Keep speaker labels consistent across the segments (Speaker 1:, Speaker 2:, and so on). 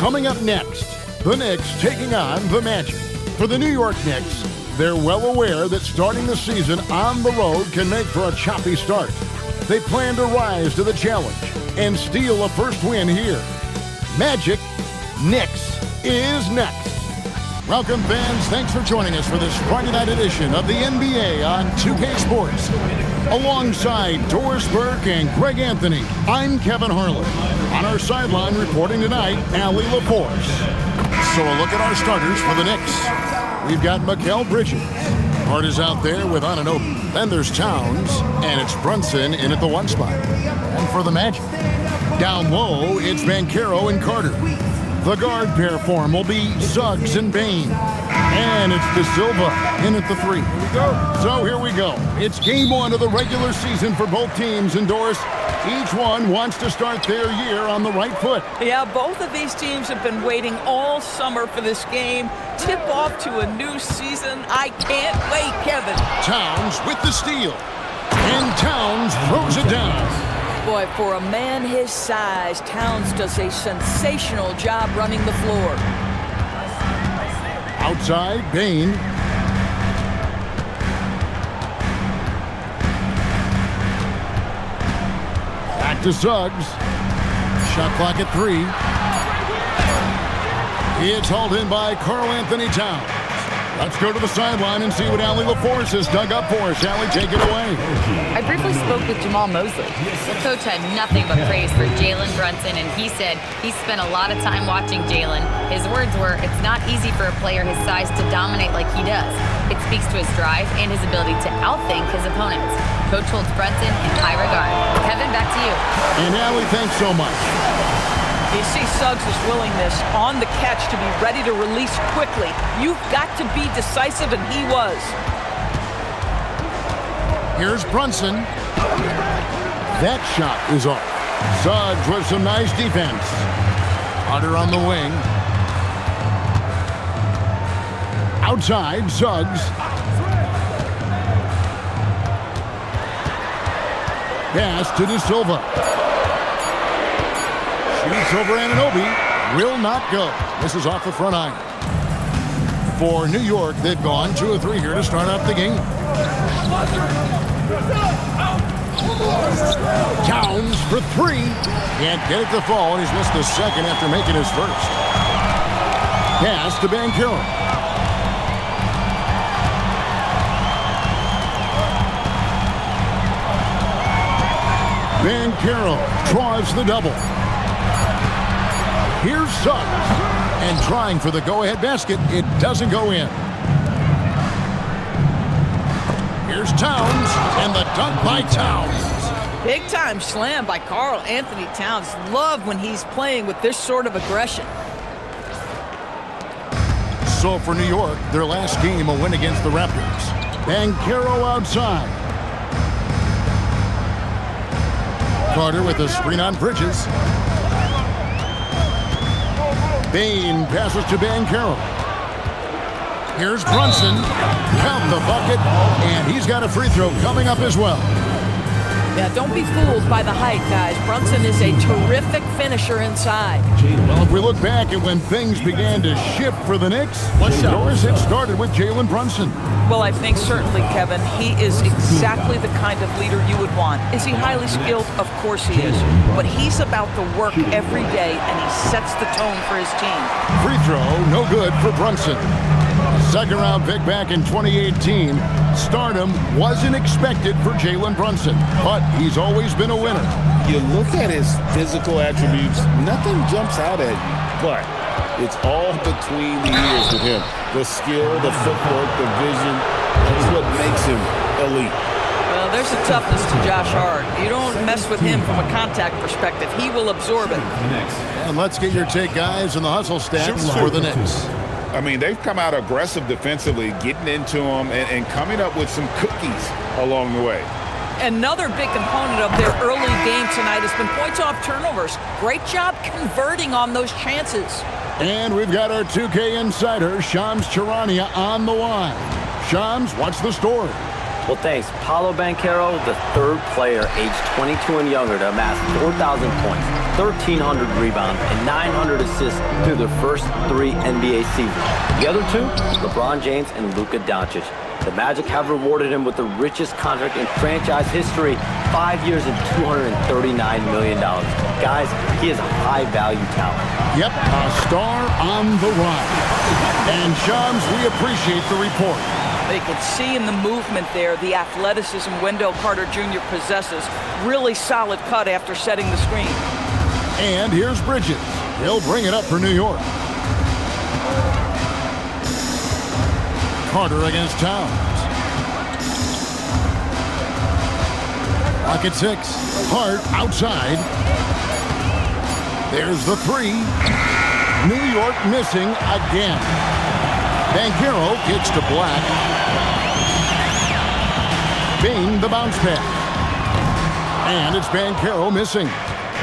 Speaker 1: Coming up next, the Knicks taking on the Magic. For the New York Knicks, they're well aware that starting the season on the road can make for a choppy start. They plan to rise to the challenge and steal a first win here. Magic Knicks is next. Welcome, fans. Thanks for joining us for this Friday night edition of the NBA on 2K Sports. Alongside Doris Burke and Greg Anthony, I'm Kevin Harlan. On our sideline reporting tonight, Allie LaForce. So a look at our starters for the Knicks. We've got Mikal Bridges. Hart is out there with Anunoby. Then there's Towns, and it's Brunson in at the 1 spot. And for the Magic, down low, it's Banchero and Carter. The guard pair form will be Suggs and Bane. And it's De Silva in at the 3. So here we go. It's game 1 of the regular season for both teams. And Doris, each one wants to start their year on the right foot.
Speaker 2: Yeah, both of these teams have been waiting all summer for this game. Tip off to a new season. I can't wait, Kevin.
Speaker 1: Towns with the steal. And Towns throws it down.
Speaker 2: Boy, for a man his size, Towns does a sensational job running the floor.
Speaker 1: Outside, Bane. Back to Suggs. Shot clock at 3. It's hauled in by Karl Anthony Towns. Let's go to the sideline and see what Allie LaForce has dug up for us. Allie, take it away.
Speaker 3: I briefly spoke with Jamal Mosley. The coach had nothing but praise for Jalen Brunson, and he said he spent a lot of time watching Jalen. His words were, it's not easy for a player his size to dominate like he does. It speaks to his drive and his ability to outthink his opponents. Coach holds Brunson in high regard. Kevin, back to you.
Speaker 1: And Allie, thanks so much.
Speaker 2: You see Suggs' willingness on the catch to be ready to release quickly. You've got to be decisive, and he was.
Speaker 1: Here's Brunson. That shot is off. Suggs with some nice defense. Carter on the wing. Outside, Suggs. Pass to De Silva. Shoots over Anunoby. Will not go. This is off the front iron. For New York, they've gone 2 of 3 here to start out the game. Towns for 3. Can't get it to fall, and he's missed the second after making his first. Pass to Banchero. Banchero draws the double. Here's Suggs. And trying for the go-ahead basket. It doesn't go in. Here's Towns. And the dunk by Towns.
Speaker 2: Big-time slam by Karl Anthony Towns. Love when he's playing with this sort of aggression.
Speaker 1: So for New York, their last game, a win against the Raptors. Banchero outside. Carter with a screen on Bridges. Bane passes to Banchero. Here's Brunson. Count the bucket. And he's got a free throw coming up as well.
Speaker 2: Yeah, don't be fooled by the height, guys. Brunson is a terrific finisher inside.
Speaker 1: Well, if we look back at when things began to shift for the Knicks, Doris, it started with Jalen Brunson.
Speaker 2: Well, I think certainly, Kevin, he is exactly the kind of leader you would want. Is he highly skilled? Of course he is. But he's about the work every day, and he sets the tone for his team.
Speaker 1: Free throw, no good for Brunson. Second round pick back in 2018. Stardom wasn't expected for Jalen Brunson, but he's always been a winner.
Speaker 4: You look at his physical attributes, nothing jumps out at you, but it's all between the ears with him. The skill, the footwork, the vision, that's what makes him elite.
Speaker 2: Well, there's a toughness to Josh Hart. You don't mess with him from a contact perspective. He will absorb it.
Speaker 1: And let's get your take, guys, on the hustle stats for the Knicks.
Speaker 4: I mean, they've come out aggressive defensively, getting into them and coming up with some cookies along the way.
Speaker 2: Another big component of their early game tonight has been points off turnovers. Great job converting on those chances.
Speaker 1: And we've got our 2K insider, Shams Charania, on the line. Shams, what's the story?
Speaker 5: Well, thanks. Paolo Banchero, the third player aged 22 and younger to amass 4,000 points, 1,300 rebounds, and 900 assists through their first 3 NBA seasons. The other 2, LeBron James and Luka Doncic. The Magic have rewarded him with the richest contract in franchise history, 5 years and $239 million. Guys, he is a high-value talent.
Speaker 1: Yep, a star on the rise. And, Shams, we appreciate the report.
Speaker 2: They can see in the movement there the athleticism Wendell Carter Jr. possesses. Really solid cut after setting the screen.
Speaker 1: And here's Bridges. He'll bring it up for New York. Carter against Towns. Clock at 6. Hart outside. There's the 3. New York missing again. Banchero kicks to Black. Bing the bounce pass. And it's Banchero missing.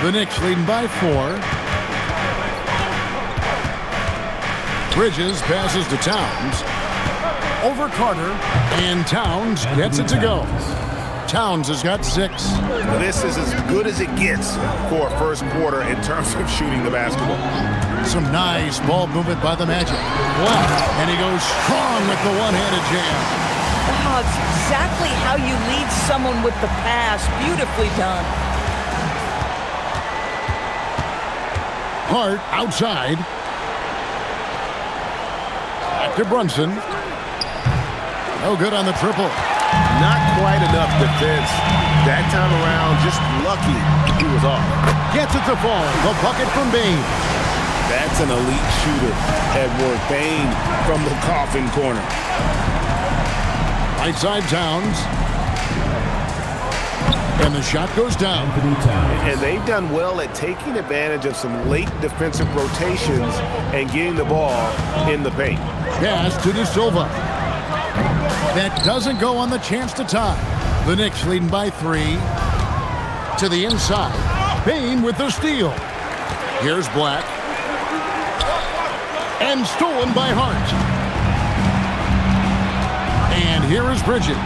Speaker 1: The Knicks leading by 4. Bridges passes to Towns. Over Carter, and Towns gets it to go. Towns has got 6.
Speaker 4: This is as good as it gets for a first quarter in terms of shooting the basketball.
Speaker 1: Some nice ball movement by the Magic. Left, and he goes strong with the one-handed jam.
Speaker 2: Oh, it's exactly how you lead someone with the pass. Beautifully done.
Speaker 1: Hart outside. Back to Brunson. No good on the triple.
Speaker 4: Not quite enough defense. That time around, just lucky he was off.
Speaker 1: Gets it to fall. The bucket from Bain.
Speaker 4: That's an elite shooter at work. Bain from the coffin corner.
Speaker 1: Right side Towns. And the shot goes down.
Speaker 4: And they've done well at taking advantage of some late defensive rotations and getting the ball in the paint.
Speaker 1: Pass to De Silva. That doesn't go on the chance to tie. The Knicks leading by 3. To the inside. Bain with the steal. Here's Black. And stolen by Hart. And here is Bridges.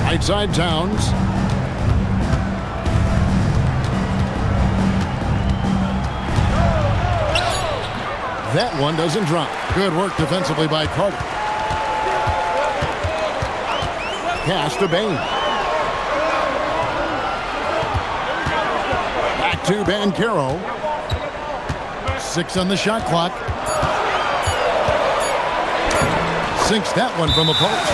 Speaker 1: Right side Towns. That one doesn't drop. Good work defensively by Carter. Pass to Bain. Back to Banchero. 6 on the shot clock. Sinks that one from the post.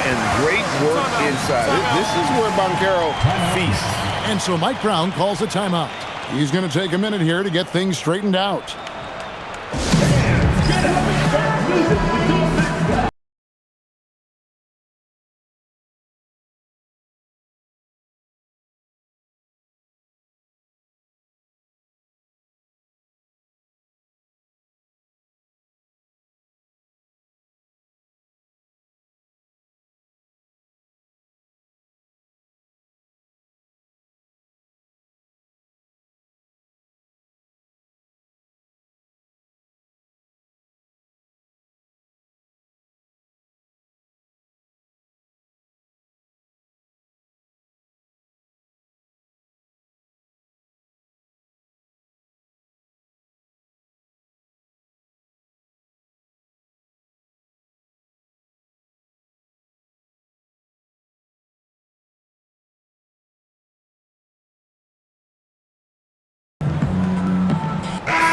Speaker 4: And great work inside. This is where Banchero feasts.
Speaker 1: And so Mike Brown calls a timeout. He's going to take a minute here to get things straightened out.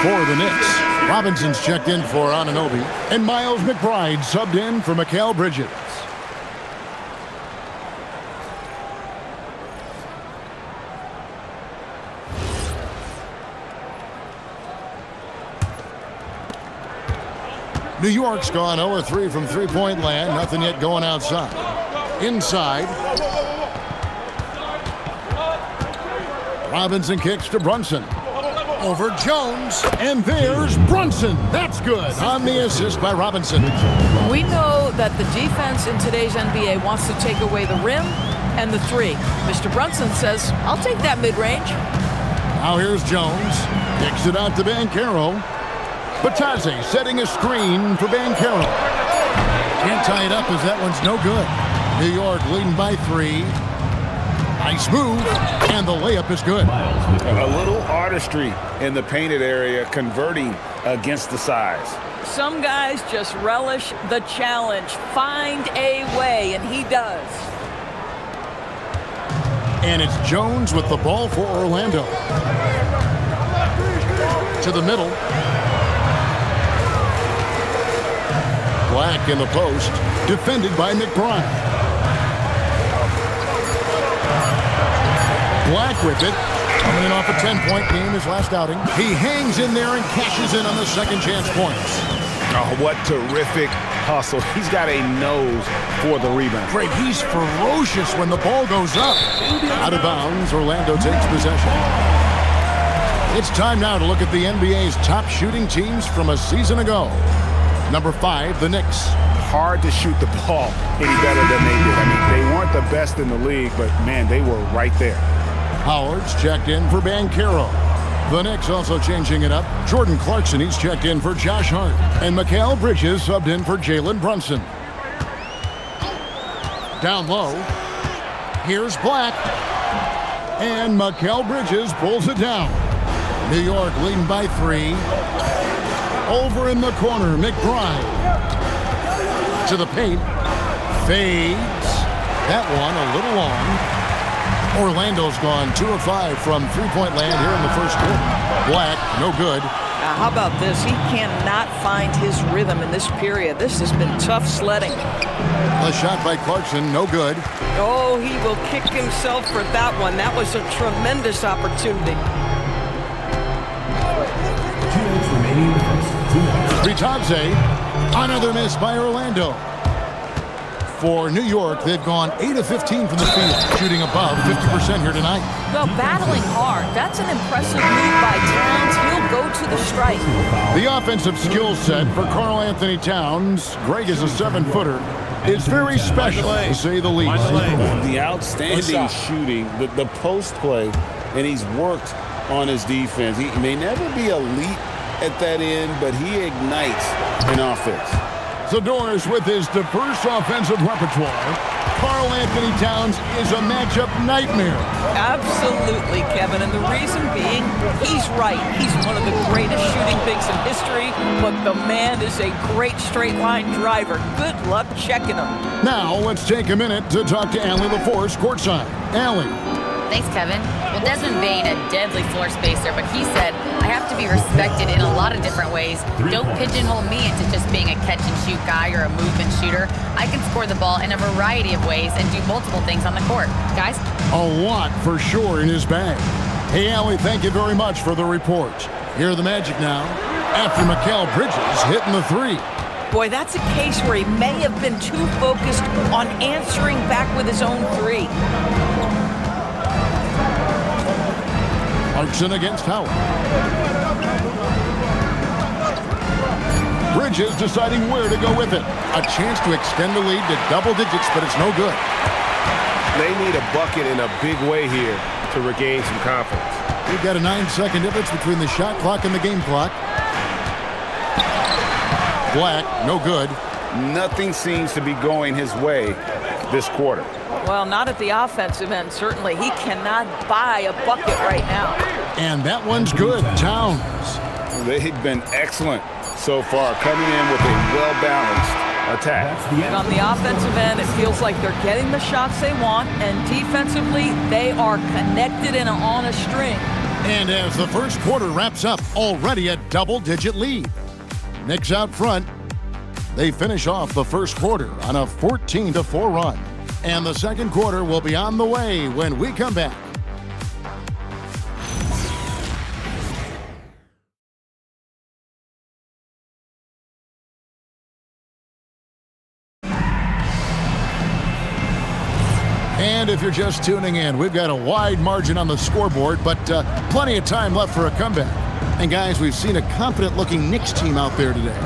Speaker 1: For the Knicks, Robinson's checked in for Anunoby, and Miles McBride subbed in for Mikal Bridges. New York's gone 0-3 from three-point land. Nothing yet going outside. Inside. Robinson kicks to Brunson. Over Jones, and there's Brunson. That's good on the assist by Robinson.
Speaker 2: We know that the defense in today's NBA wants to take away the rim and the 3. Mr. Brunson says, I'll take that mid-range.
Speaker 1: Now here's Jones. Kicks it out to Banchero. Batazzi setting a screen for Banchero. Can't tie it up as that one's no good. New York leading by 3. Nice move, and the layup is good.
Speaker 4: A little artistry in the painted area, converting against the size.
Speaker 2: Some guys just relish the challenge. Find a way, and he does.
Speaker 1: And it's Jones with the ball for Orlando. To the middle. Black in the post, defended by McBride. Black with it, coming in off a 10-point game his last outing. He hangs in there and cashes in on the second chance points.
Speaker 4: Oh, what terrific hustle. He's got a nose for the rebound.
Speaker 1: Great, he's ferocious when the ball goes up. Out of bounds, Orlando takes possession. It's time now to look at the NBA's top shooting teams from a season ago. Number 5, the Knicks.
Speaker 4: Hard to shoot the ball any better than they did. I mean, they weren't the best in the league, but, man, they were right there.
Speaker 1: Howard's checked in for Banchero. The Knicks also changing it up. Jordan Clarkson, he's checked in for Josh Hart. And Mikal Bridges subbed in for Jalen Brunson. Down low. Here's Black. And Mikal Bridges pulls it down. New York leading by 3. Over in the corner, McBride. To the paint. Fades. That one a little long. Orlando's gone 2 of 5 from three-point land here in the first quarter. Black, no good.
Speaker 2: Now, how about this? He cannot find his rhythm in this period. This has been tough sledding.
Speaker 1: A shot by Clarkson, no good.
Speaker 2: Oh, he will kick himself for that one. That was a tremendous opportunity.
Speaker 1: Ritadze, another miss by Orlando. For New York, they've gone 8 of 15 from the field, shooting above 50% here tonight.
Speaker 2: Well, battling hard. That's an impressive move by Towns. He'll go to the strike.
Speaker 1: The offensive skill set for Karl Anthony Towns, Greg is a 7-footer, is very special, to say the least.
Speaker 4: The outstanding shooting, the post play, and he's worked on his defense. He may never be elite at that end, but he ignites an offense.
Speaker 1: Zador's with his diverse offensive repertoire. Karl Anthony Towns is a matchup nightmare.
Speaker 2: Absolutely, Kevin. And the reason being, he's right. He's one of the greatest shooting bigs in history, but the man is a great straight-line driver. Good luck checking him.
Speaker 1: Now, let's take a minute to talk to Allie LaForce courtside. Allie.
Speaker 3: Thanks, Kevin. Well, Desmond Bain, a deadly floor spacer, but he said, I have to be respected in a lot of different ways. Don't pigeonhole me into just being a catch-and-shoot guy or a movement shooter. I can score the ball in a variety of ways and do multiple things on the court. Guys?
Speaker 1: A lot for sure in his bag. Hey, Allie, thank you very much for the report. Here are the Magic now. After Mikal Bridges hitting the 3.
Speaker 2: Boy, that's a case where he may have been too focused on answering back with his own 3.
Speaker 1: Clarkson against Howard. Bridges deciding where to go with it. A chance to extend the lead to double digits, but it's no good.
Speaker 6: They need a bucket in a big way here to regain some confidence.
Speaker 1: We've got a 9-second difference between the shot clock and the game clock. Black, no good.
Speaker 4: Nothing seems to be going his way this quarter.
Speaker 2: Well, not at the offensive end, certainly. He cannot buy a bucket right now.
Speaker 1: And that one's good. Towns.
Speaker 4: They've been excellent so far, coming in with a well-balanced attack.
Speaker 2: And on the offensive end, it feels like they're getting the shots they want, and defensively, they are connected and on a string.
Speaker 1: And as the first quarter wraps up, already a double-digit lead. Knicks out front. They finish off the first quarter on a 14-4 run. And the second quarter will be on the way when we come back. And if you're just tuning in, we've got a wide margin on the scoreboard, but plenty of time left for a comeback. And guys, we've seen a confident-looking Knicks team out there today.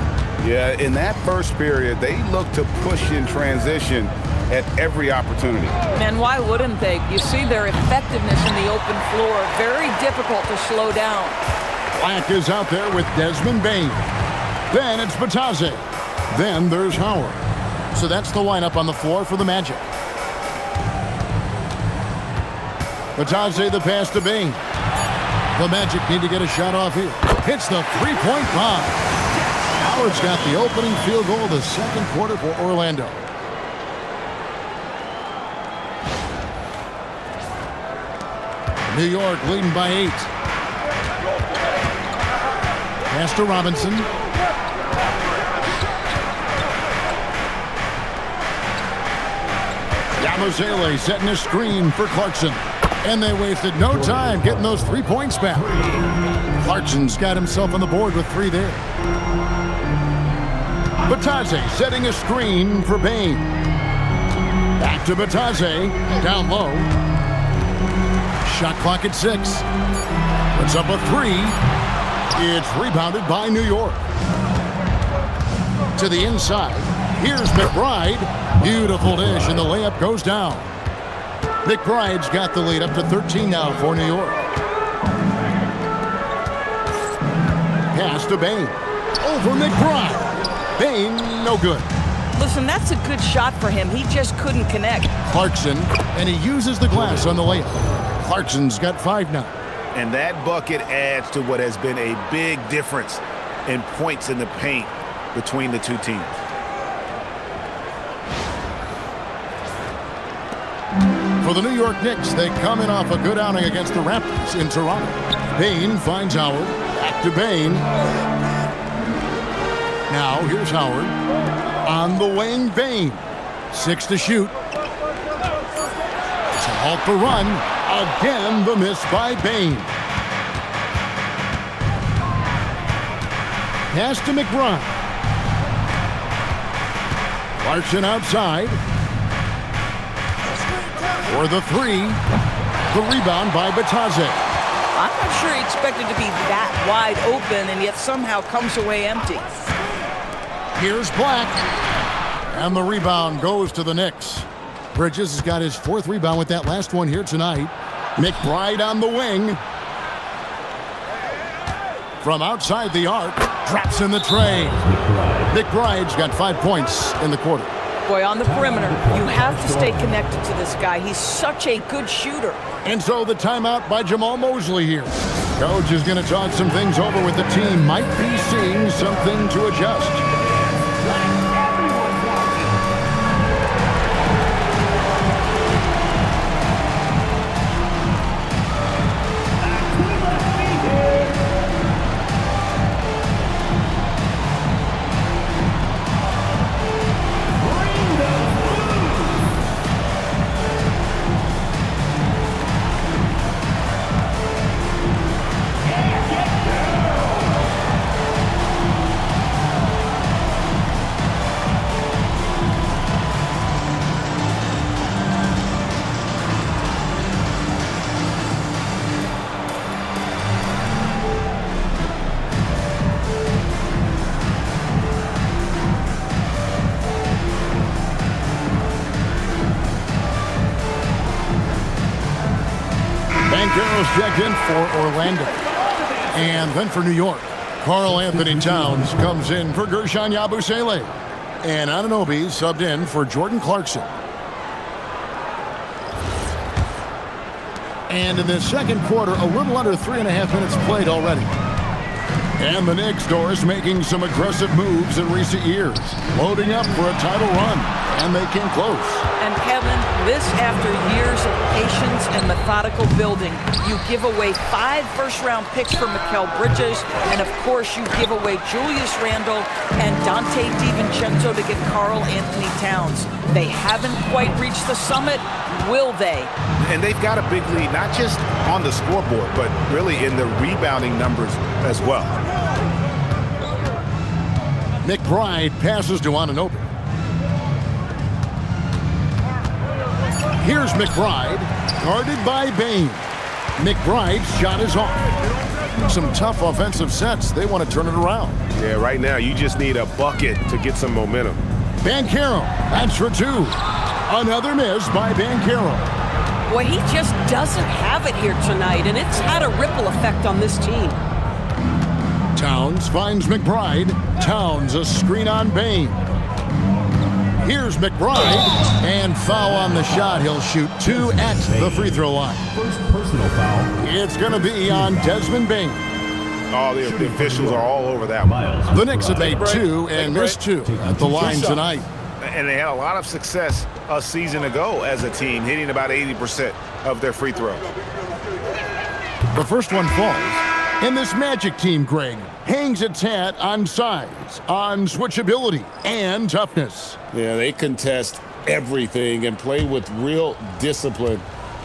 Speaker 4: Yeah, in that first period, they looked to push in transition at every opportunity.
Speaker 2: And why wouldn't they? You see their effectiveness in the open floor. Very difficult to slow down.
Speaker 1: Black is out there with Desmond Bain. Then it's Ritadze. Then there's Howard. So that's the lineup on the floor for the Magic. Batadze the pass to Bain. The Magic need to get a shot off here. Hits the three-point bomb. Howard's got the opening field goal of the second quarter for Orlando. New York leading by 8. Pass to Robinson. Yabusele setting a screen for Clarkson. And they wasted no time getting those 3 points back. Clarkson's got himself on the board with 3 there. Batadze setting a screen for Bain. Back to Batadze. Down low. Shot clock at 6. Puts up a 3. It's rebounded by New York. To the inside. Here's McBride. Beautiful dish, and the layup goes down. McBride's got the lead up to 13 now for New York. Pass to Bain. Over McBride. Bain, no good.
Speaker 2: Listen, that's a good shot for him. He just couldn't connect.
Speaker 1: Clarkson, and he uses the glass on the layup. Clarkson's got 5 now.
Speaker 6: And that bucket adds to what has been a big difference in points in the paint between the two teams.
Speaker 1: For the New York Knicks, they come in off a good outing against the Raptors in Toronto. Bain finds Howard. Back to Bain. Now here's Howard. On the wing, Bain. 6 to shoot. To halt the run. Again, the miss by Bain. Pass to McBride. Clarkson outside. For the 3. The rebound by Batadze.
Speaker 2: I'm not sure he expected to be that wide open and yet somehow comes away empty.
Speaker 1: Here's Black. And the rebound goes to the Knicks. Bridges has got his 4th rebound with that last one here tonight. McBride on the wing. From outside the arc, drops in the tray. McBride's got 5 points in the quarter.
Speaker 2: Boy, on the perimeter, you have to stay connected to this guy. He's such a good shooter.
Speaker 1: And so the timeout by Jamal Mosley here. Coach is going to talk some things over with the team. Might be seeing something to adjust. Checked in for Orlando. And then for New York, Karl Anthony Towns comes in for Gershon Yabusele. And Anunoby subbed in for Jordan Clarkson. And in the second quarter, a little under 3.5 minutes played already. And the Knicks, Doris, making some aggressive moves in recent years, loading up for a title run, and they came close.
Speaker 2: And Kevin, this after years of patience and methodical building. You give away 5 first-round picks for Mikal Bridges, and of course you give away Julius Randle and Dante DiVincenzo to get Karl Anthony Towns. They haven't quite reached the summit. Will they?
Speaker 6: And they've got a big lead, not just on the scoreboard, but really in the rebounding numbers as well.
Speaker 1: McBride passes to Anunoby. Here's McBride, guarded by Bain. McBride's shot is off. Some tough offensive sets. They want to turn it around.
Speaker 6: Yeah, right now you just need a bucket to get some momentum.
Speaker 1: Banchero, that's for 2. Another miss by Banchero.
Speaker 2: Boy, he just doesn't have it here tonight, and it's had a ripple effect on this team.
Speaker 1: Towns finds McBride. Towns a screen on Bain. Here's McBride, and foul on the shot. He'll shoot 2 at the free throw line.
Speaker 7: First personal foul.
Speaker 1: It's going to be on Desmond Bain.
Speaker 6: Oh, the officials are all over that one.
Speaker 1: The Knicks have made 2 and missed 2 at the line tonight.
Speaker 6: And they had a lot of success a season ago as a team, hitting about 80% of their free throws.
Speaker 1: The first one falls. And this Magic team, Greg, hangs its hat on size, on switchability, and toughness.
Speaker 4: Yeah, they contest everything and play with real discipline.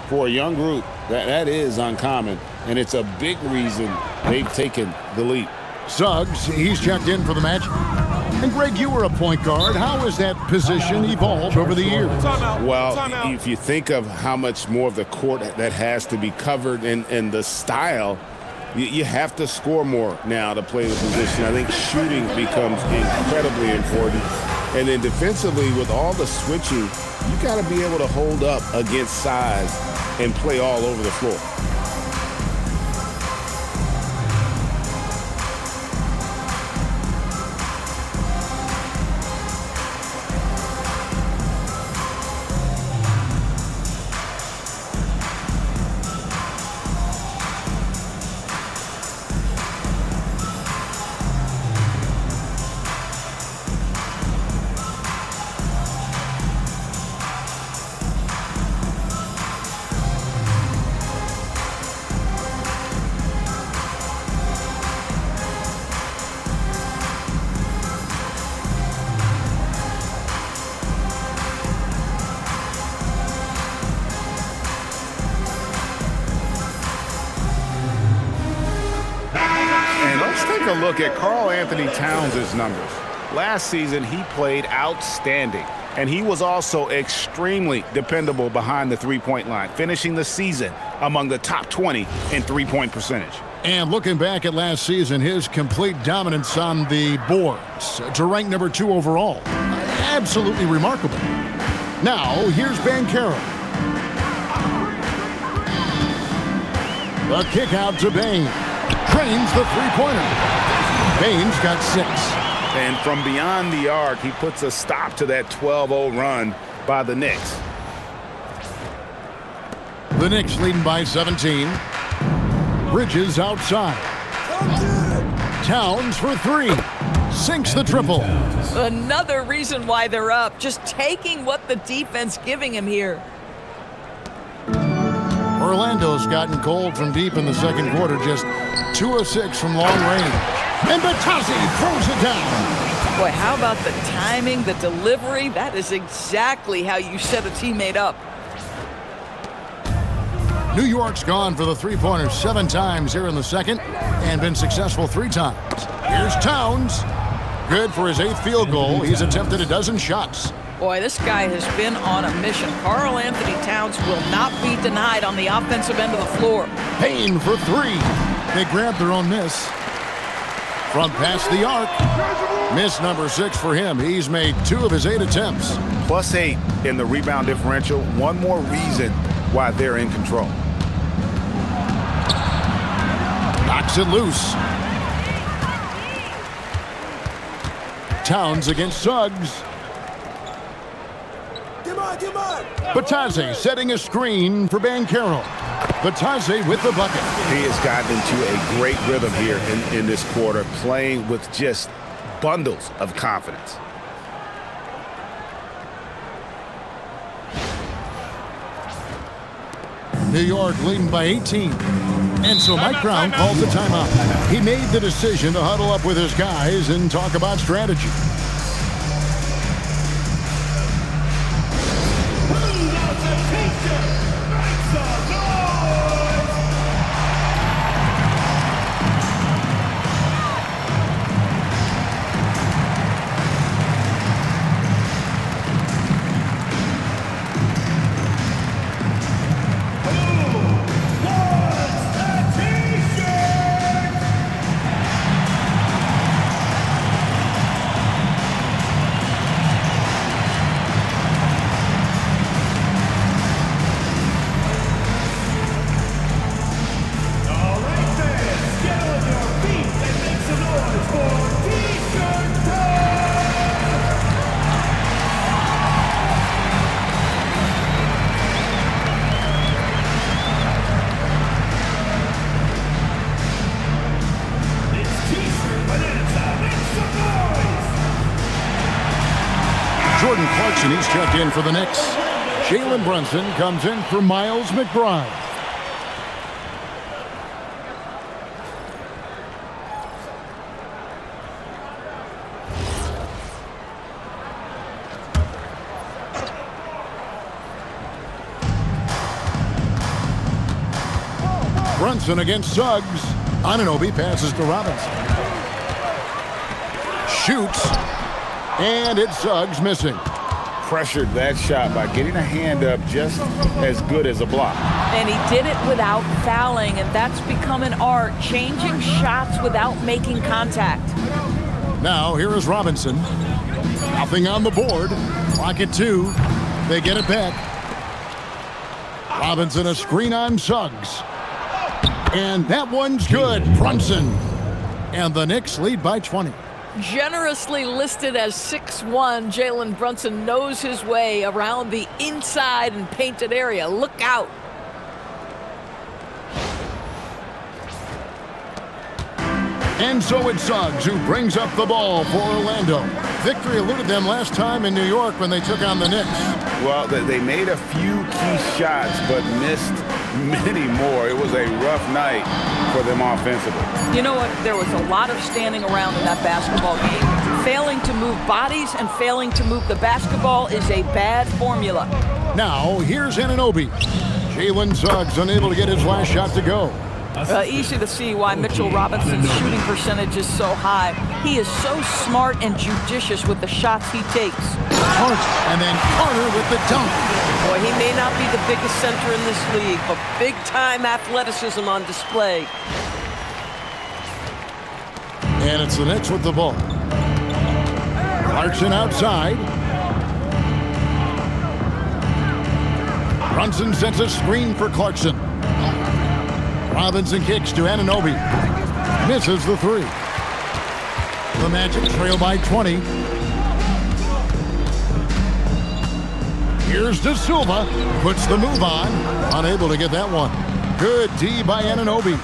Speaker 4: For a young group, that is uncommon, and it's a big reason they've taken the lead.
Speaker 1: Suggs, he's checked in for the Magic. And Greg, you were a point guard. How has that position evolved over the years?
Speaker 4: Well, if you think of how much more of the court that has to be covered and the style, you have to score more now to play the position. I think shooting becomes incredibly important. And then defensively, with all the switching, you got to be able to hold up against size and play all over the floor.
Speaker 6: Take a look at Karl Anthony Towns' numbers. Last season, he played outstanding, and he was also extremely dependable behind the three-point line, finishing the season among the top 20 in three-point percentage.
Speaker 1: And looking back at last season, his complete dominance on the boards to rank number 2 overall. Absolutely remarkable. Now, here's Banchero. The kick out to Bain. Drains the three-pointer. Bain's got 6.
Speaker 6: And from beyond the arc, he puts a stop to that 12-0 run by the Knicks.
Speaker 1: The Knicks leading by 17. Bridges outside. Towns for 3. Sinks the triple.
Speaker 2: Another reason why they're up. Just taking what the defense giving him here.
Speaker 1: Orlando's gotten cold from deep in the second quarter. Just 2 of 6 from long range. And Batazzi throws it down.
Speaker 2: Boy, how about the timing, the delivery? That is exactly how you set a teammate up.
Speaker 1: New York's gone for the three-pointer 7 times here in the second and been successful 3 times. Here's Towns. Good for his 8th field goal. He's attempted a dozen shots.
Speaker 2: Boy, this guy has been on a mission. Karl Anthony Towns will not be denied on the offensive end of the floor.
Speaker 1: Payne for 3. They grabbed their own miss. From past the arc. Miss number 6 for him. He's made 2 of his 8 attempts.
Speaker 6: +8 in the rebound differential. One more reason why they're in control.
Speaker 1: Knocks it loose. Towns against Suggs. Batazzi setting a screen for Banchero. Batazzi with the bucket.
Speaker 6: He has gotten into a great rhythm here in this quarter, playing with just bundles of confidence.
Speaker 1: New York leading by 18. And so Mike Brown calls the timeout. He made the decision to huddle up with his guys and talk about strategy. Clarkson, he's checked in for the Knicks. Jalen Brunson comes in for Miles McBride. Brunson against Suggs. Anunoby passes to Robinson. Shoots. And it's Suggs missing.
Speaker 6: Pressured that shot by getting a hand up just as good as a block.
Speaker 2: And he did it without fouling, and that's become an art, changing shots without making contact.
Speaker 1: Now here is Robinson. Nothing on the board. Clock at 2. They get it back. Robinson a screen on Suggs. And that one's good. Brunson. And the Knicks lead by 20.
Speaker 8: Generously listed as 6'1", Jalen Brunson knows his way around the inside and painted area. Look out.
Speaker 1: And so it's Suggs who brings up the ball for Orlando. Victory eluded them last time in New York when they took on the Knicks.
Speaker 6: Well, they made a few key shots, but missed many more. It was a rough night for them offensively.
Speaker 2: You know what? There was a lot of standing around in that basketball game. Failing to move bodies and failing to move the basketball is a bad formula.
Speaker 1: Now, here's Anunoby. Jalen Suggs unable to get his last shot to go.
Speaker 2: Easy to see why Mitchell Robinson's shooting percentage is so high. He is so smart and judicious with the shots he takes.
Speaker 1: And then Carter with the dunk.
Speaker 8: Boy, he may not be the biggest center in this league, but big-time athleticism on display.
Speaker 1: And it's the Knicks with the ball. Clarkson outside. Brunson sets a screen for Clarkson. Robinson kicks to Anunoby. Misses the 3. The Magic trail by 20. Here's De Silva. Puts the move on. Unable to get that one. Good D by Anunoby.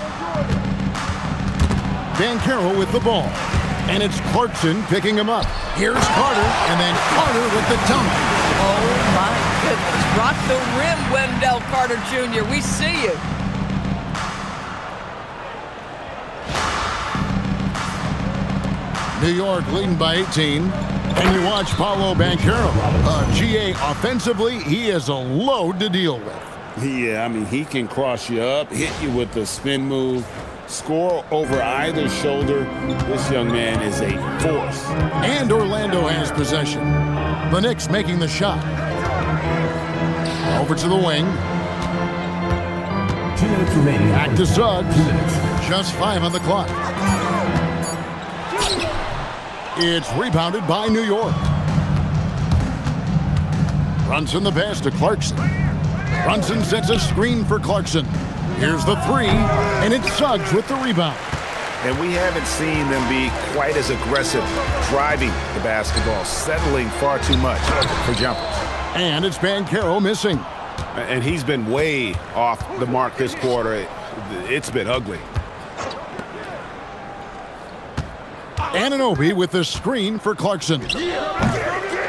Speaker 1: Banchero with the ball. And it's Clarkson picking him up. Here's Carter. And then Carter with the dunk.
Speaker 8: Oh, my goodness. Rock the rim, Wendell Carter Jr. We see you.
Speaker 1: New York leading by 18. And you watch Paolo Banchero. GA offensively, he is a load to deal with.
Speaker 4: Yeah, I mean, he can cross you up, hit you with the spin move, score over either shoulder. This young man is a force.
Speaker 1: And Orlando has possession. The Knicks making the shot. Over to the wing.
Speaker 7: 2 minutes remaining.
Speaker 1: Back to Suggs.
Speaker 7: 2 minutes.
Speaker 1: Just 5 on the clock. It's rebounded by New York. Brunson the pass to Clarkson. Brunson sets a screen for Clarkson. Here's the 3, and it's Suggs with the rebound.
Speaker 6: And we haven't seen them be quite as aggressive driving the basketball, settling far too much for jumpers.
Speaker 1: And it's Banchero missing.
Speaker 6: And he's been way off the mark this quarter. It's been ugly.
Speaker 1: Anunoby with the screen for Clarkson.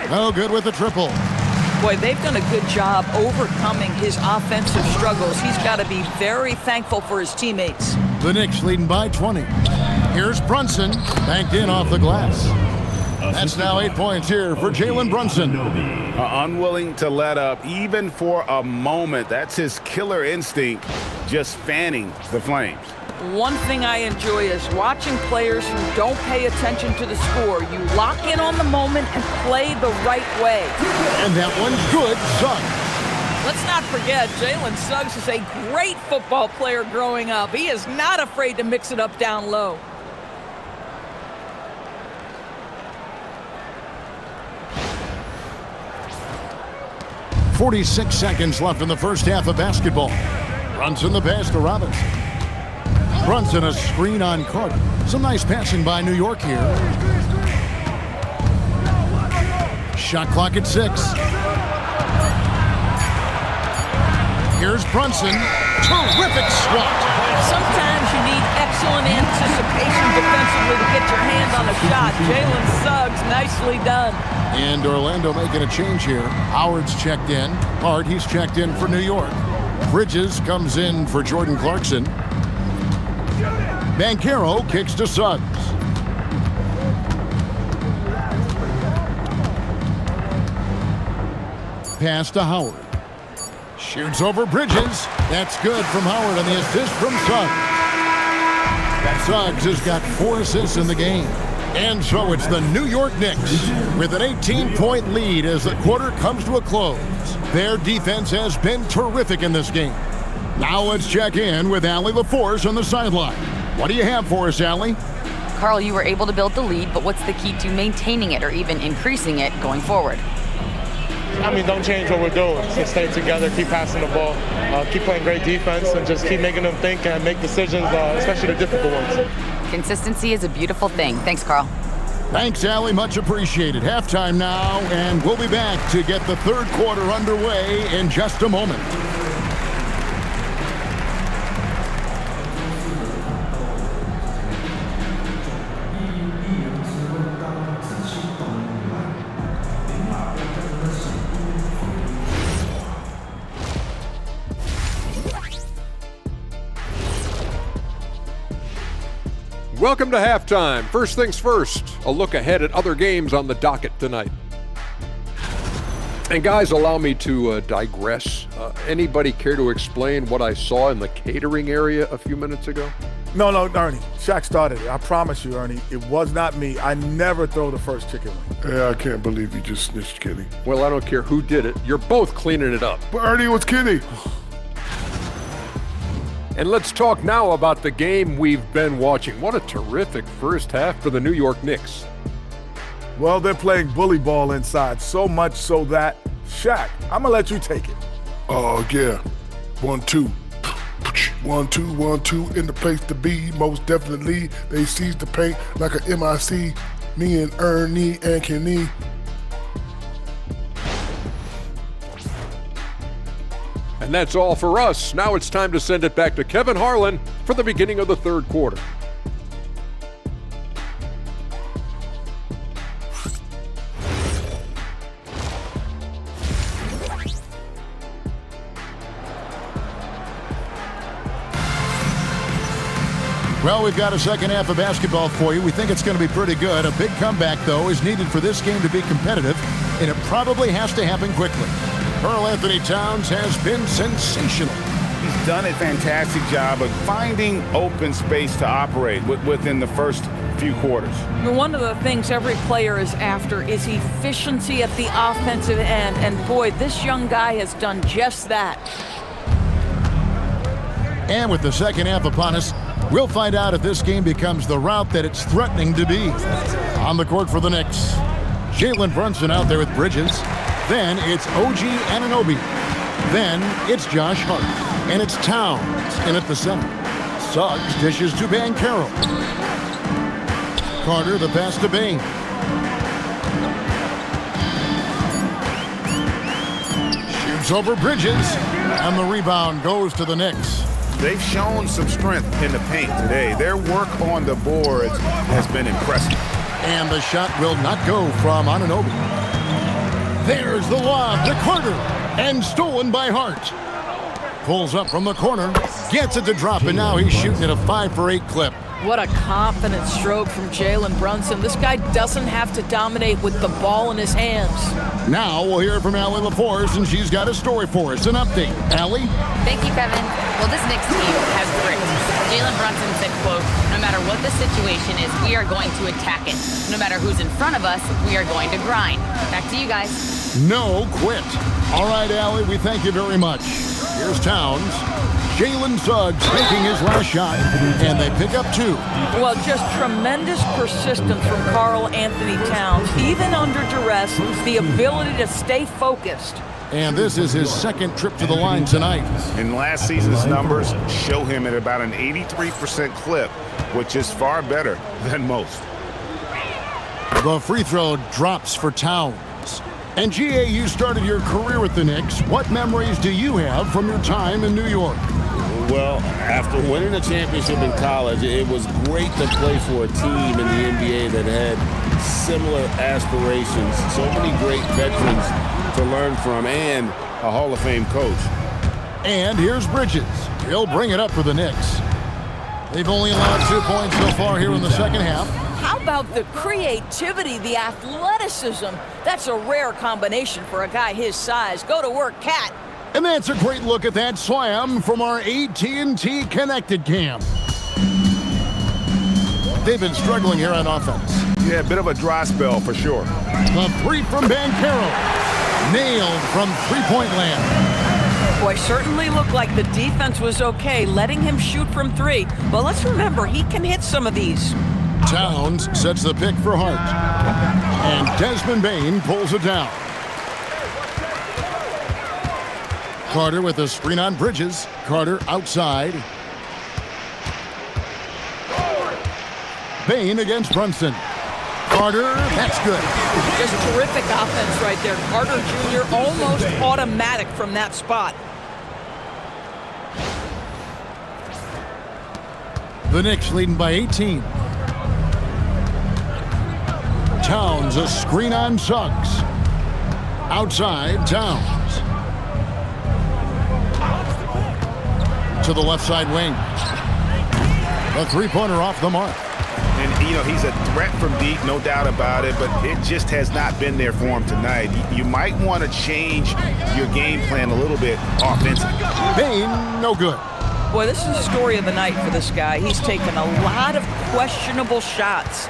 Speaker 1: No good with the triple.
Speaker 2: Boy, they've done a good job overcoming his offensive struggles. He's got to be very thankful for his teammates.
Speaker 1: The Knicks leading by 20. Here's Brunson, banked in off the glass. That's now 8 points here for Jalen Brunson.
Speaker 6: Unwilling to let up, even for a moment. That's his killer instinct, just fanning the flames.
Speaker 2: One thing I enjoy is watching players who don't pay attention to the score. You lock in on the moment and play the right way.
Speaker 1: And that one's good, Suggs.
Speaker 8: Let's not forget, Jalen Suggs is a great football player growing up. He is not afraid to mix it up down low.
Speaker 1: .46 seconds left in the first half of basketball. Brunson the pass to Robinson. Brunson a screen on Carter. Some nice passing by New York here. Shot clock at 6. Here's Brunson. Terrific swat.
Speaker 2: Sometimes you need excellent anticipation defensively to get your hand on a shot. Jalen Suggs, nicely done.
Speaker 1: And Orlando making a change here. Howard's checked in. Hart, he's checked in for New York. Bridges comes in for Jordan Clarkson. Banchero kicks to Suggs. Pass to Howard. Shoots over Bridges. That's good from Howard on the assist from Suggs. Suggs has got 4 assists in the game. And so it's the New York Knicks with an 18-point lead as the quarter comes to a close. Their defense has been terrific in this game. Now let's check in with Allie LaForce on the sideline. What do you have for us, Allie?
Speaker 3: Carl, you were able to build the lead, but what's the key to maintaining it or even increasing it going forward?
Speaker 9: Don't change what we're doing. Just stay together, keep passing the ball, keep playing great defense, and just keep making them think and make decisions, especially the difficult ones.
Speaker 3: Consistency is a beautiful thing. Thanks, Carl.
Speaker 1: Thanks, Allie. Much appreciated. Halftime now, and we'll be back to get the third quarter underway in just a moment.
Speaker 10: Welcome to halftime. First things first, a look ahead at other games on the docket tonight. And guys, allow me to digress. Anybody care to explain what I saw in the catering area a few minutes ago?
Speaker 11: No, Ernie. Shaq started it. I promise you, Ernie. It was not me. I never throw the first chicken wing.
Speaker 12: Yeah, I can't believe you just snitched Kenny.
Speaker 10: Well, I don't care who did it. You're both cleaning it up.
Speaker 12: But Ernie, it was Kenny.
Speaker 10: And let's talk now about the game we've been watching. What a terrific first half for the New York Knicks.
Speaker 11: Well, they're playing bully ball inside, so much so that, Shaq, I'm going to let you take it.
Speaker 12: Oh, yeah. 1-2. 1-2, 1-2 in the place to be. Most definitely, they seize the paint like a MIC. Me and Ernie and Kenny.
Speaker 10: And that's all for us. Now it's time to send it back to Kevin Harlan for the beginning of the third quarter.
Speaker 1: Well, we've got a second half of basketball for you. We think it's going to be pretty good. A big comeback, though, is needed for this game to be competitive, and it probably has to happen quickly. Karl Anthony Towns has been sensational.
Speaker 6: He's done a fantastic job of finding open space to operate within the first few quarters.
Speaker 2: One of the things every player is after is efficiency at the offensive end, and boy, this young guy has done just that.
Speaker 1: And with the second half upon us, we'll find out if this game becomes the route that it's threatening to be. On the court for the Knicks, Jalen Brunson out there with Bridges. Then it's OG Anunoby. Then it's Josh Hart. And it's Towns in at the center. Suggs dishes to Banchero. Carter the pass to Bain. Shoots over Bridges. And the rebound goes to the Knicks.
Speaker 6: They've shown some strength in the paint today. Their work on the boards has been impressive.
Speaker 1: And the shot will not go from Anunoby. There's the lob to Carter, and stolen by Hart. Pulls up from the corner, gets it to drop, and now he's shooting at a 5-for-8 clip.
Speaker 8: What a confident stroke from Jalen Brunson. This guy doesn't have to dominate with the ball in his hands.
Speaker 1: Now we'll hear from Allie LaForce, and she's got a story for us. An update. Allie?
Speaker 3: Thank you, Kevin. Well, this Knicks team has grit. Jalen Brunson said, quote, "No matter what the situation is, we are going to attack it. No matter who's in front of us, we are going to grind." Back to you guys.
Speaker 1: No quit. All right, Allie, we thank you very much. Here's Towns. Jalen Suggs making his last shot, and they pick up 2.
Speaker 2: Well, just tremendous persistence from Karl Anthony Towns. Even under duress, the ability to stay focused.
Speaker 1: And this is his second trip to the line tonight.
Speaker 6: And last season's numbers show him at about an 83% clip, which is far better than most.
Speaker 1: The free throw drops for Towns. And GA, you started your career with the Knicks. What memories do you have from your time in New York?
Speaker 4: Well, after winning a championship in college, it was great to play for a team in the NBA that had similar aspirations. So many great veterans to learn from and a Hall of Fame coach.
Speaker 1: And here's Bridges. He'll bring it up for the Knicks. They've only allowed 2 points so far here in the second half.
Speaker 8: How about the creativity, the athleticism? That's a rare combination for a guy his size. Go to work, Cat.
Speaker 1: And that's a great look at that slam from our AT&T Connected Cam. They've been struggling here on offense.
Speaker 6: Yeah, a bit of a dry spell for sure.
Speaker 1: The three from Banchero. Nailed from three-point land.
Speaker 2: Boy, certainly looked like the defense was okay, letting him shoot from three. But let's remember, he can hit some of these.
Speaker 1: Towns sets the pick for Hart. And Desmond Bane pulls it down. Carter with a screen on Bridges. Carter outside. Bane against Brunson. Carter, that's good.
Speaker 2: Just terrific offense right there. Carter Jr. almost automatic from that spot.
Speaker 1: The Knicks leading by 18. Towns, a screen on Suggs. Outside, Towns. To the left side wing. A three-pointer off the mark.
Speaker 6: And, you know, he's a threat from deep, no doubt about it, but it just has not been there for him tonight. You might want to change your game plan a little bit offensively.
Speaker 1: Bane, no good.
Speaker 2: Boy, this is the story of the night for this guy. He's taken a lot of questionable shots.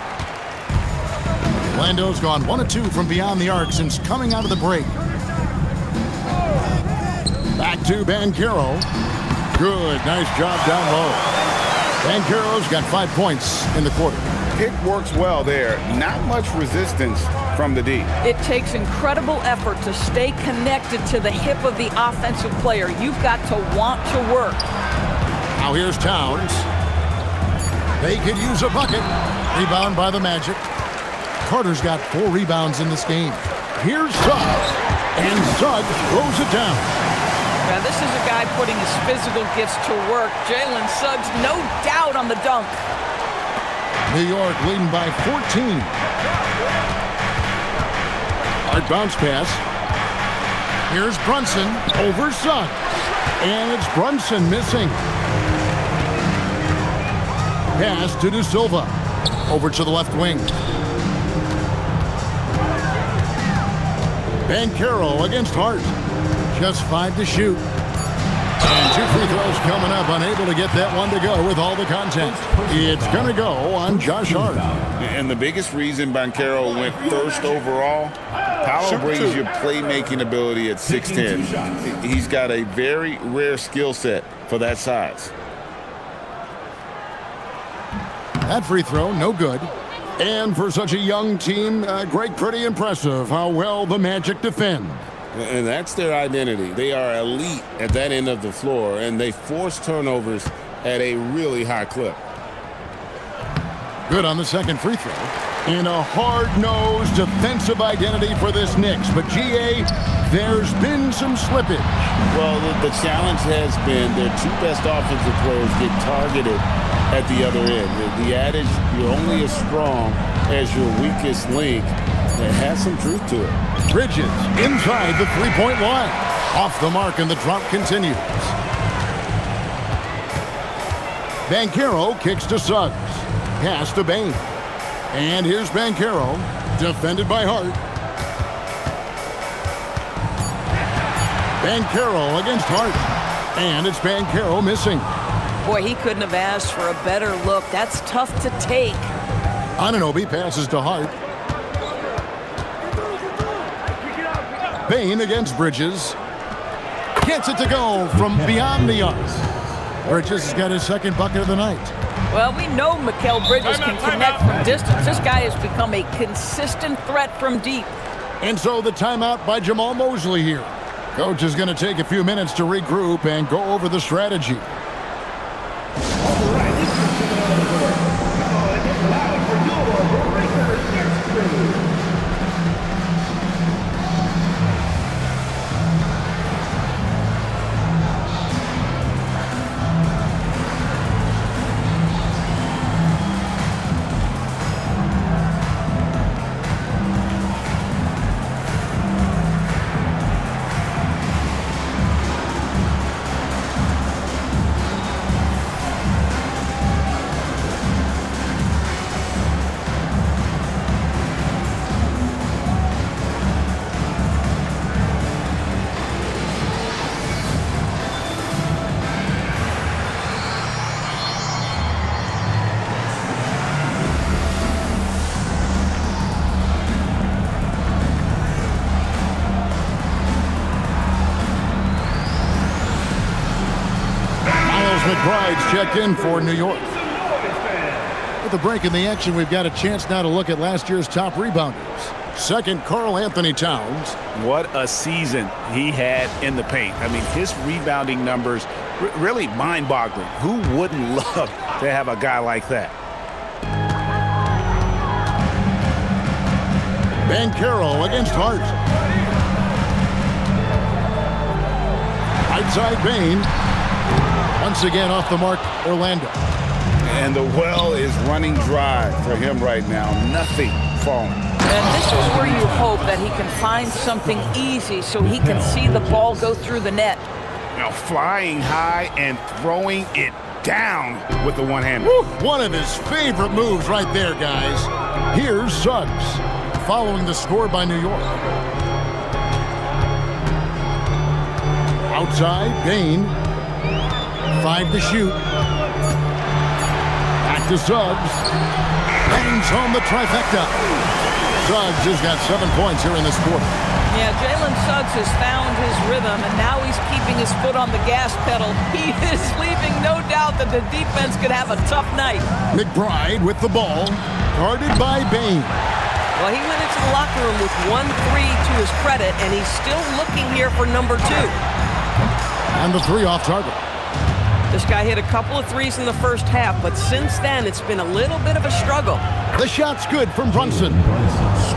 Speaker 1: Lando's gone 1 of 2 from beyond the arc since coming out of the break. Back to Banchero. Good, nice job down low. Banchero's got 5 points in the quarter.
Speaker 6: Pick works well there. Not much resistance from the D.
Speaker 2: It takes incredible effort to stay connected to the hip of the offensive player. You've got to want to work.
Speaker 1: Now here's Towns. They could use a bucket. Rebound by the Magic. Carter's got 4 rebounds in this game. Here's Suggs. And Suggs throws it down.
Speaker 2: Now, this is a guy putting his physical gifts to work. Jalen Suggs, no doubt on the dunk.
Speaker 1: New York leading by 14. Hard bounce pass. Here's Brunson over Suggs. And it's Brunson missing. Pass to De Silva. Over to the left wing. Banchero against Hart. Just 5 to shoot. And 2 free throws coming up. Unable to get that one to go with all the content. It's going to go on Josh Hart.
Speaker 4: And the biggest reason Banchero went first overall, Powell brings your playmaking ability at 6'10". He's got a very rare skill set for that size.
Speaker 1: That free throw, no good. And for such a young team, Greg, pretty impressive how well the Magic defend.
Speaker 4: And that's their identity. They are elite at that end of the floor, and they force turnovers at a really high clip.
Speaker 1: Good on the second free throw. And a hard-nosed defensive identity for this Knicks. But, GA, there's been some slippage.
Speaker 4: Well, the challenge has been their 2 best offensive players get targeted at the other end. The adage, you're only as strong as your weakest link, it has some truth to it.
Speaker 1: Bridges inside the three-point line. Off the mark, and the drop continues. Banchero kicks to Suggs. Pass to Bane. And here's Banchero, defended by Hart. Banchero against Hart. And it's Banchero missing.
Speaker 2: Boy, he couldn't have asked for a better look. That's tough to take.
Speaker 1: Anunoby passes to Hart. Bane against Bridges. Gets it to go from beyond the arc. Bridges has got his second bucket of the night.
Speaker 2: Well, we know Mikal Bridges can connect from distance. This guy has become a consistent threat from deep.
Speaker 1: And so the timeout by Jamal Mosley here. Coach is going to take a few minutes to regroup and go over the strategy. McBride's checked in for New York. With the break in the action, we've got a chance now to look at last year's top rebounders. Second, Karl Anthony Towns.
Speaker 6: What a season he had in the paint. I mean, his rebounding numbers really mind-boggling. Who wouldn't love to have a guy like that?
Speaker 1: Banchero against Hart. Right side Bane. Once again off the mark, Orlando.
Speaker 6: And the well is running dry for him right now. Nothing falling.
Speaker 2: And this is where you hope that he can find something easy so he can see the ball go through the net.
Speaker 6: Now flying high and throwing it down with the one-hander.
Speaker 1: One of his favorite moves right there, guys. Here's Suggs following the score by New York. Outside, Bane. 5 to shoot. Back to Suggs. Bangs home the trifecta. Suggs has got 7 points here in this quarter.
Speaker 2: Yeah, Jalen Suggs has found his rhythm, and now he's keeping his foot on the gas pedal. He is leaving no doubt that the defense could have a tough night.
Speaker 1: McBride with the ball, guarded by Bane.
Speaker 2: Well, he went into the locker room with 1-3 to his credit, and he's still looking here for number 2.
Speaker 1: And the 3 off target.
Speaker 2: This guy hit a couple of threes in the first half, but since then, it's been a little bit of a struggle.
Speaker 1: The shot's good from Brunson.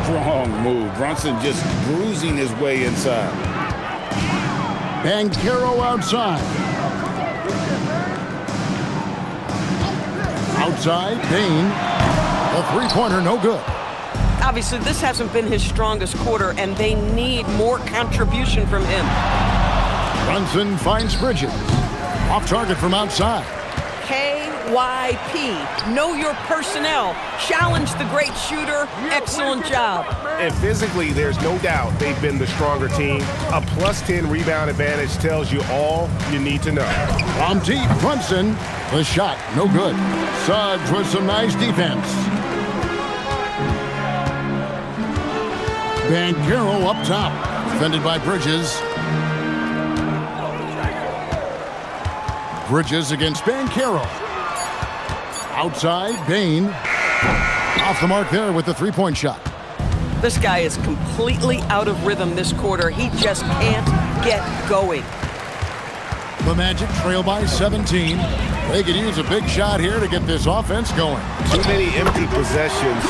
Speaker 6: Strong move. Brunson just bruising his way inside.
Speaker 1: Banchero outside. Outside, Bane. The three-pointer, no good.
Speaker 2: Obviously, this hasn't been his strongest quarter, and they need more contribution from him.
Speaker 1: Brunson finds Bridges. Off target from outside.
Speaker 2: KYP. Know your personnel. Challenge the great shooter. Excellent job.
Speaker 13: And physically, there's no doubt they've been the stronger team. A +10 rebound advantage tells you all you need to know.
Speaker 1: From deep, Brunson. The shot, no good. Suggs with some nice defense. Banchero up top. Defended by Bridges. Bridges against Banchero. Outside, Bane. Off the mark there with the three-point shot.
Speaker 2: This guy is completely out of rhythm this quarter. He just can't get going.
Speaker 1: The Magic trail by 17. They could use a big shot here to get this offense going.
Speaker 13: Too many empty possessions.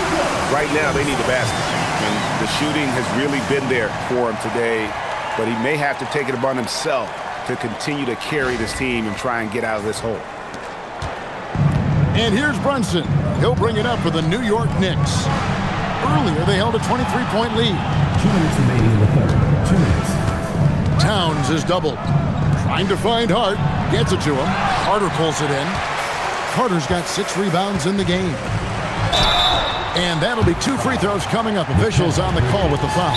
Speaker 13: Right now, they need the basket. And the shooting has really been there for him today. But he may have to take it upon himself to continue to carry this team and try and get out of this hole.
Speaker 1: And here's Brunson. He'll bring it up for the New York Knicks. Earlier, they held a 23-point lead.
Speaker 7: 2 minutes remaining in the third. 2 minutes.
Speaker 1: Towns is doubled. Trying to find Hart. Gets it to him. Carter pulls it in. Carter's got 6 rebounds in the game. And that'll be 2 free throws coming up. Officials on the call with the foul.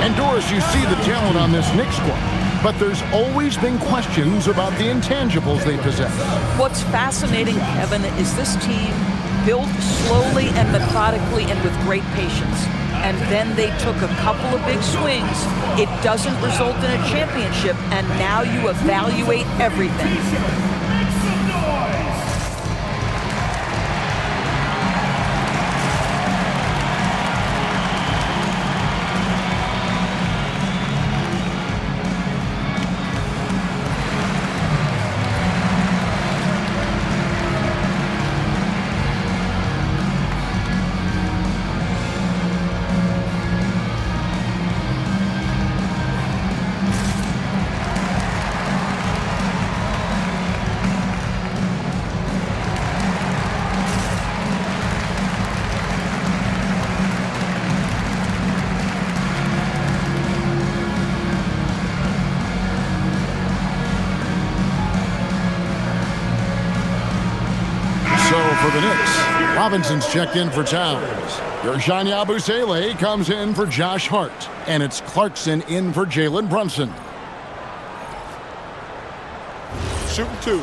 Speaker 1: And Doris, you see the talent on this Knicks squad, but there's always been questions about the intangibles they possess.
Speaker 2: What's fascinating, Kevin, is this team built slowly and methodically and with great patience. And then they took a couple of big swings. It doesn't result in a championship, and now you evaluate everything.
Speaker 1: For the Knicks, Robinson's checked in for Towns. Yershani Abusele comes in for Josh Hart. And it's Clarkson in for Jalen Brunson.
Speaker 11: Shooting 2.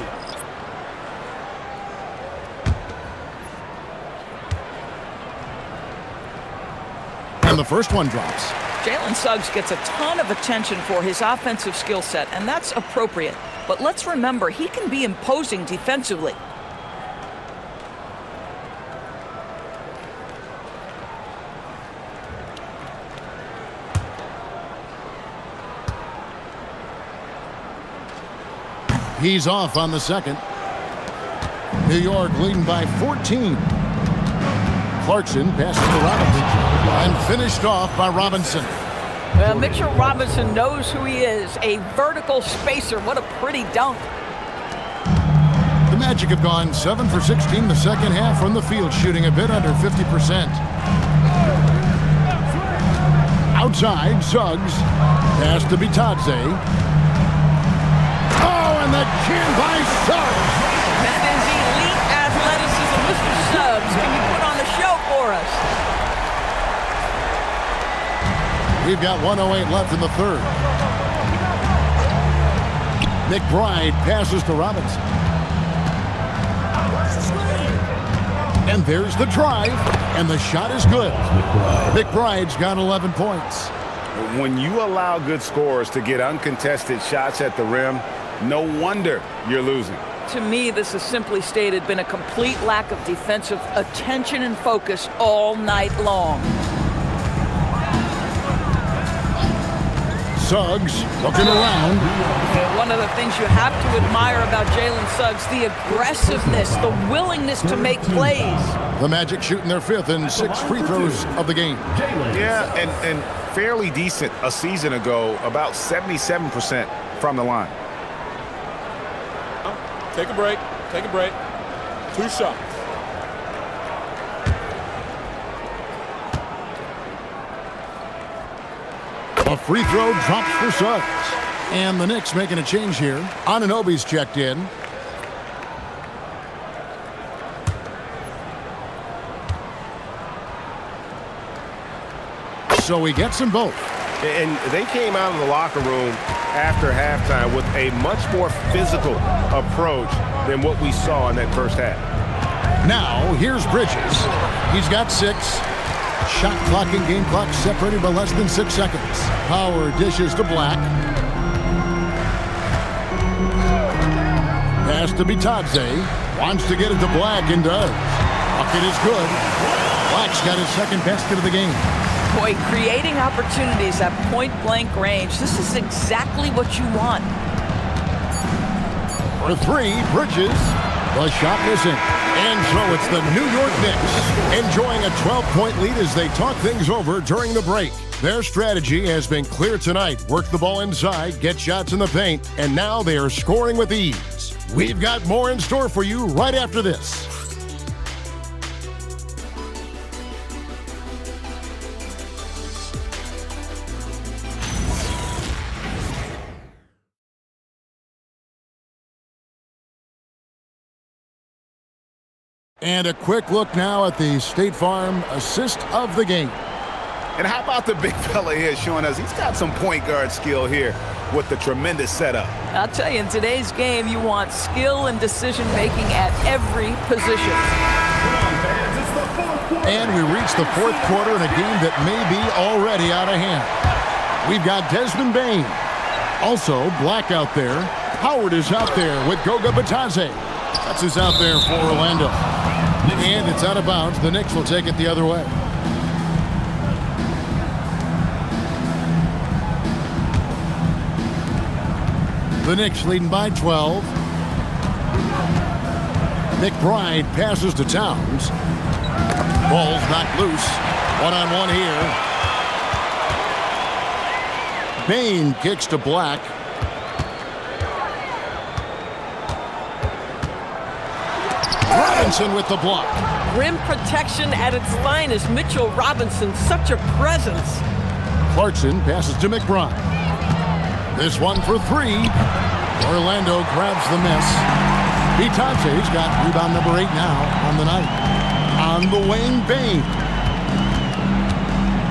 Speaker 1: And the first one drops.
Speaker 2: Jalen Suggs gets a ton of attention for his offensive skill set, and that's appropriate. but let's remember, he can be imposing defensively.
Speaker 1: He's off on the second. New York leading by 14. Clarkson passes to Robinson and finished off by Robinson.
Speaker 8: Well, Mitchell Robinson knows who he is, a vertical spacer. What a pretty dunk.
Speaker 1: The Magic have gone 7 for 16 the second half from the field, shooting a bit under 50%. Outside, Suggs. Pass to Bitadze. Oh, and the chin by Suggs.
Speaker 8: That is elite athleticism. Mr. Suggs, can you put on the show for us?
Speaker 1: We've got 1:08 left in the third. McBride passes to Robinson. And there's the drive, and the shot is good. McBride's got 11 points.
Speaker 6: When you allow good scorers to get uncontested shots at the rim, no wonder you're losing.
Speaker 2: To me, this has simply stated been a complete lack of defensive attention and focus all night long.
Speaker 1: Suggs looking around.
Speaker 2: One of the things you have to admire about Jalen Suggs, the aggressiveness, the willingness to make plays.
Speaker 1: The Magic shooting their fifth and 6 free throws of the game.
Speaker 6: Yeah, and fairly decent a season ago, about 77% from the line.
Speaker 11: Take a break. Take a break. 2 shots.
Speaker 1: A free throw drops for Suggs. And the Knicks making a change here. Anunoby's checked in. So he gets them both.
Speaker 13: And they came out of the locker room after halftime with a much more physical approach than what we saw in that first half.
Speaker 1: Now, here's Bridges. He's got 6. Shot clock and game clock separated by less than 6 seconds. Power dishes to Black. Pass to Bitadze. Wants to get it to Black and does. Bucket is good. Black's got his second basket of the game.
Speaker 2: Boy, creating opportunities at point-blank range, this is exactly what you want.
Speaker 1: For 3, Bridges. The shot missing. And so it's the New York Knicks enjoying a 12-point lead as they talk things over during the break. Their strategy has been clear tonight. Work the ball inside, get shots in the paint, and now they are scoring with ease. We've got more in store for you right after this. And a quick look now at the State Farm assist of the game.
Speaker 6: And how about the big fella here showing us he's got some point guard skill here with the tremendous setup.
Speaker 2: I'll tell you, in today's game, you want skill and decision-making at every position.
Speaker 1: And we reach the fourth quarter in a game that may be already out of hand. We've got Desmond Bane. Also, Black out there. Howard is out there with Goga Bitadze. That's who's out there for Orlando. And it's out of bounds. The Knicks will take it the other way. The Knicks leading by 12. McBride passes to Towns. Ball's knocked loose. One-on-one here. Bane kicks to Black. Robinson with the block.
Speaker 8: Rim protection at its finest. Mitchell Robinson, such a presence.
Speaker 1: Clarkson passes to McBride. This one for 3. Orlando grabs the miss. Bitadze's got rebound number 8 now on the night. On the wing, Bane.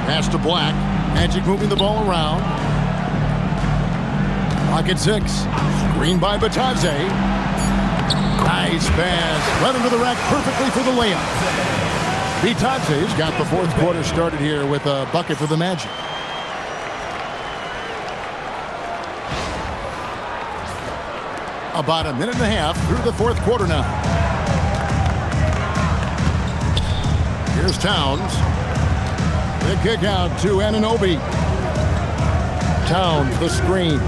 Speaker 1: Pass to Black. Magic moving the ball around. Clock at 6. Screen by Bitadze. Nice pass. Right into the rack perfectly for the layup. Bitadze's got the fourth quarter started here with a bucket for the Magic. About a minute and a half through the fourth quarter now. Here's Towns. The kick out to Anunoby. Towns, the screen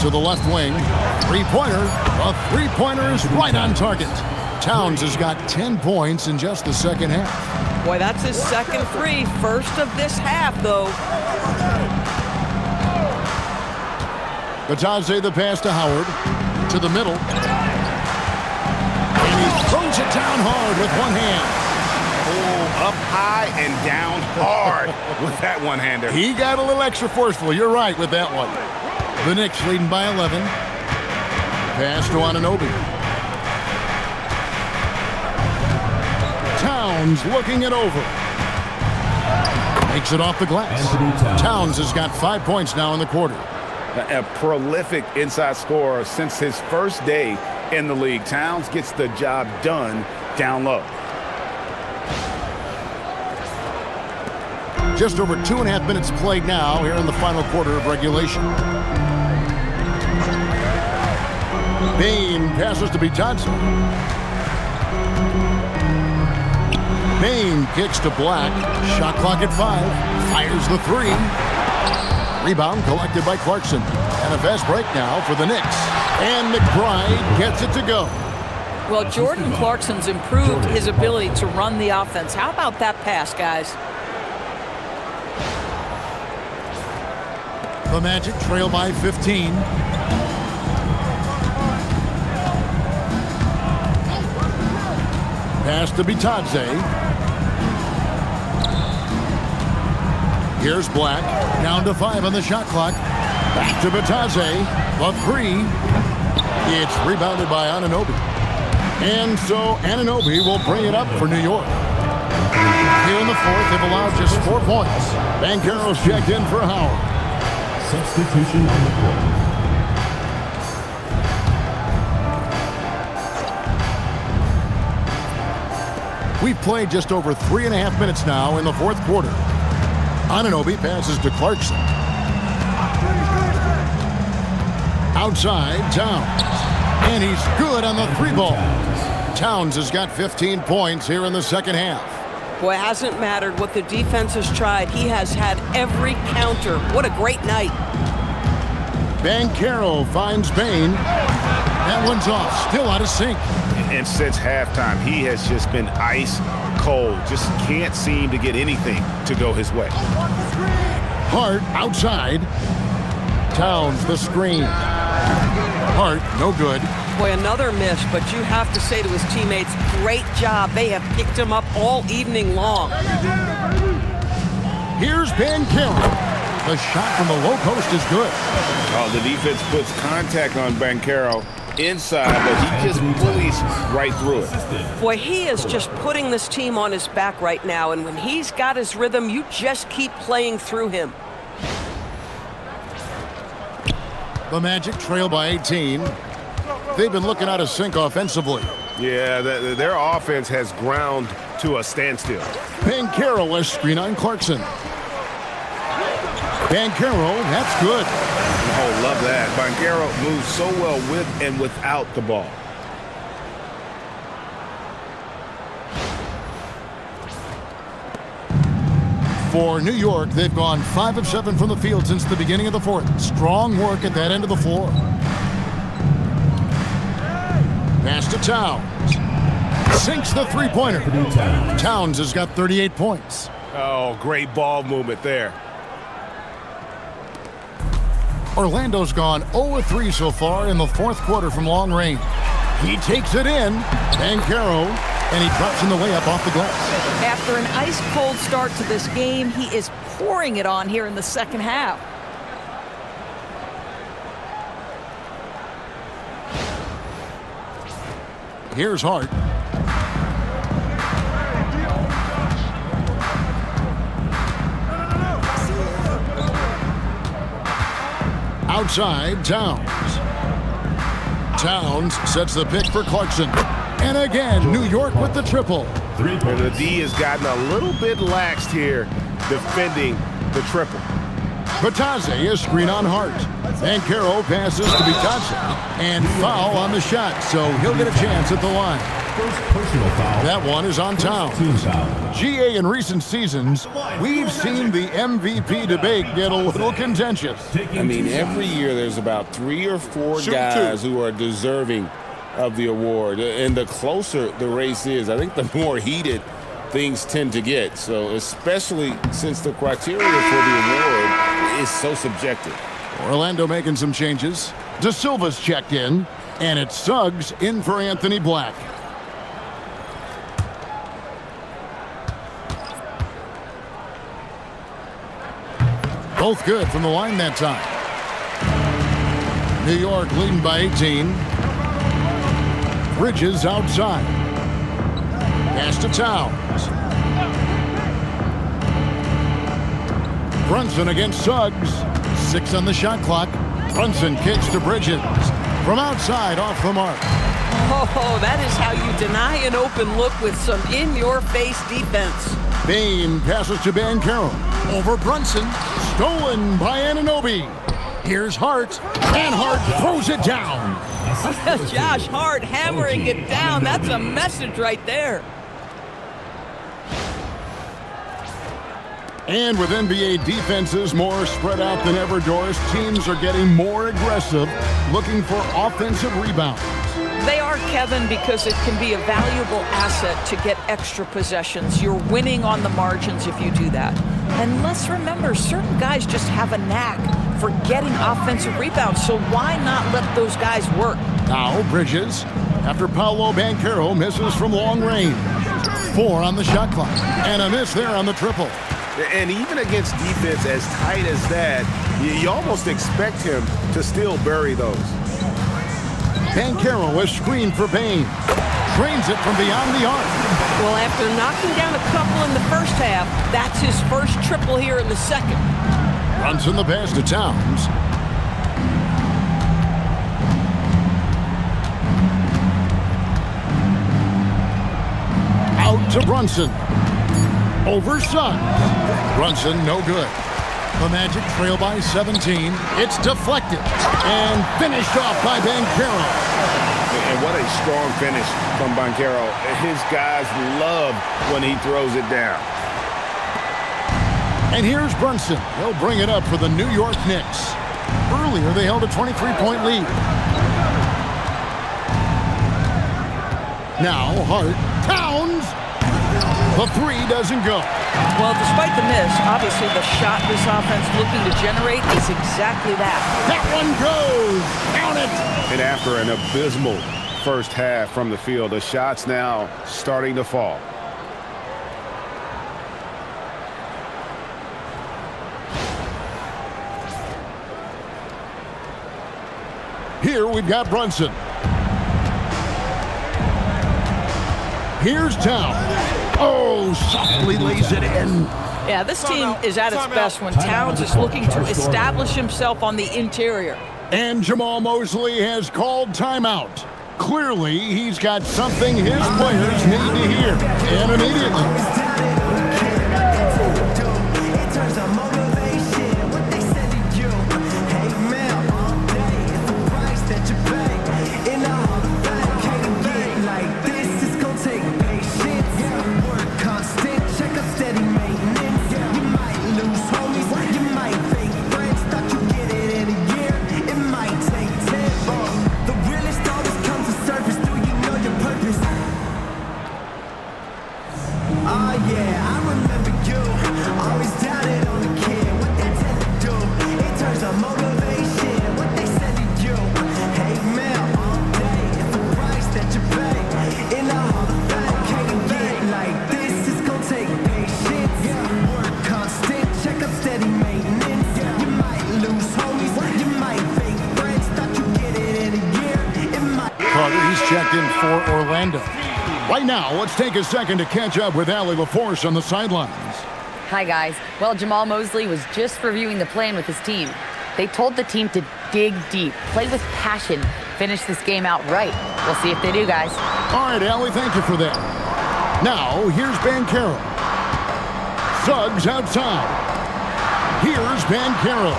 Speaker 1: to the left wing. Three-pointer. A three-pointer is right on target. Towns has got 10 points in just the second half.
Speaker 2: Boy, that's his second three. First of this half, though.
Speaker 1: Batadze the pass to Howard. To the middle. And he throws it down hard with one hand.
Speaker 6: Oh, up high and down hard with that one-hander.
Speaker 1: He got a little extra forceful. You're right with that one. The Knicks leading by 11. Pass to Anunoby. Towns looking it over. Makes it off the glass. Towns has got 5 points now in the quarter.
Speaker 6: A prolific inside scorer since his first day in the league. Towns gets the job done down low.
Speaker 1: Just over 2.5 minutes played now here in the final quarter of regulation. Bain passes to Batadze. Bain kicks to Black. Shot clock at 5. Fires the three. Rebound collected by Clarkson. And a fast break now for the Knicks. And McBride gets it to go.
Speaker 2: Well, Jordan Clarkson's improved his ability to run the offense. How about that pass, guys?
Speaker 1: The Magic trail by 15. Pass to Batadze. Here's Black. Down to 5 on the shot clock. Back to Batadze. The three. It's rebounded by Anunoby. And so Anunoby will bring it up for New York. Here in the fourth, they've allowed just 4 points. Banchero's checked in for Howard.
Speaker 7: Substitution on the court.
Speaker 1: We've played just over 3.5 minutes now in the fourth quarter. Anunoby passes to Clarkson. Outside, Towns. And he's good on the three ball. Towns has got 15 points here in the second half.
Speaker 2: Boy, it hasn't mattered what the defense has tried. He has had every counter. What a great night.
Speaker 1: Banchero finds Bain. That one's off, still out of sync.
Speaker 6: And since halftime, he has just been ice cold. Just can't seem to get anything to go his way.
Speaker 1: Hart outside. Towns the screen. Hart, no good.
Speaker 2: Boy, another miss, but you have to say to his teammates, great job. They have picked him up all evening long.
Speaker 1: Here's Banchero. The shot from the low post is good.
Speaker 6: Oh, the defense puts contact on Banchero inside, but he just bullies right through it.
Speaker 2: Boy, he is just putting this team on his back right now, and when he's got his rhythm, you just keep playing through him.
Speaker 1: The Magic trail by 18. They've been looking out of sync offensively.
Speaker 13: Yeah, their offense has ground to a standstill.
Speaker 1: Banchero, a screen on Clarkson. Banchero, that's good.
Speaker 6: Oh, love that. Banchero moves so well with and without the ball.
Speaker 1: For New York, they've gone 5 of 7 from the field since the beginning of the fourth. Strong work at that end of the floor. Pass to Towns. Sinks the three-pointer. Towns has got 38 points.
Speaker 13: Oh, great ball movement there.
Speaker 1: Orlando's gone 0-3 so far in the fourth quarter from long range. He takes it in. Banchero, and he drops in the layup off the glass.
Speaker 2: After an ice-cold start to this game, he is pouring it on here in the second half.
Speaker 1: Here's Hart. Outside, Towns. Towns sets the pick for Clarkson. And again, New York with the triple.
Speaker 13: And the D has gotten a little bit laxed here defending the triple.
Speaker 1: Batadze is screen on Hart. Banchero passes to Batadze. And foul on the shot, so he'll get a chance at the line.
Speaker 7: First personal foul.
Speaker 1: That one is on Towns.
Speaker 7: Team foul.
Speaker 1: GA, in recent seasons, we've seen the MVP debate get a little contentious.
Speaker 4: I mean, every year there's about 3 or 4 guys who are deserving of the award. And the closer the race is, I think the more heated things tend to get. So especially since the criteria for the award is so subjective.
Speaker 1: Orlando making some changes. De Silva's checked in, and it's Suggs in for Anthony Black. Both good from the line that time. New York leading by 18. Bridges outside. Pass to Towns. Brunson against Suggs. 6 on the shot clock. Brunson kicks to Bridges. From outside, off the mark.
Speaker 2: Oh, that is how you deny an open look with some in-your-face defense.
Speaker 1: Bain passes to Banchero. Over Brunson. Stolen by Anunoby. Here's Hart. And Hart throws it down.
Speaker 2: Josh Hart hammering it down. That's a message right there.
Speaker 1: And with NBA defenses more spread out than ever, Doris, teams are getting more aggressive, looking for offensive rebounds.
Speaker 2: They are, Kevin, because it can be a valuable asset to get extra possessions. You're winning on the margins if you do that. And let's remember, certain guys just have a knack for getting offensive rebounds, so why not let those guys work?
Speaker 1: Now Bridges, after Paolo Banchero misses from long range. 4 on the shot clock, and a miss there on the triple.
Speaker 6: And even against defense as tight as that, you almost expect him to still bury those.
Speaker 1: Banchero is screened for Bain. Drains it from beyond the arc.
Speaker 2: Well, after knocking down a couple in the first half, that's his first triple here in the second.
Speaker 1: Brunson the pass to Towns. Out to Brunson. Over Suggs. Brunson, no good. The Magic trail by 17. It's deflected and finished off by Banchero.
Speaker 6: And what a strong finish from Banchero. His guys love when he throws it down.
Speaker 1: And here's Brunson. He'll bring it up for the New York Knicks. Earlier, they held a 23-point lead. Now, Hart. Towns. The 3 doesn't go.
Speaker 2: Well, despite the miss, obviously the shot this offense looking to generate is exactly that.
Speaker 1: That one goes. Count it.
Speaker 6: And after an abysmal first half from the field, the shots now starting to fall.
Speaker 1: Here we've got Brunson. Here's Towns. Oh, softly lays it in.
Speaker 2: Yeah, this team is at its best when Towns is looking to establish himself on the interior.
Speaker 1: And Jamal Mosley has called timeout. Clearly, he's got something his players need to hear. And immediately. Checked in for Orlando. Right now, let's take a second to catch up with Allie LaForce on the sidelines.
Speaker 3: Hi, guys. Well, Jamal Mosley was just reviewing the plan with his team. They told the team to dig deep, play with passion, finish this game out right. We'll see if they do, guys.
Speaker 1: All right, Allie, thank you for that. Now, here's Banchero. Suggs outside. Here's Banchero.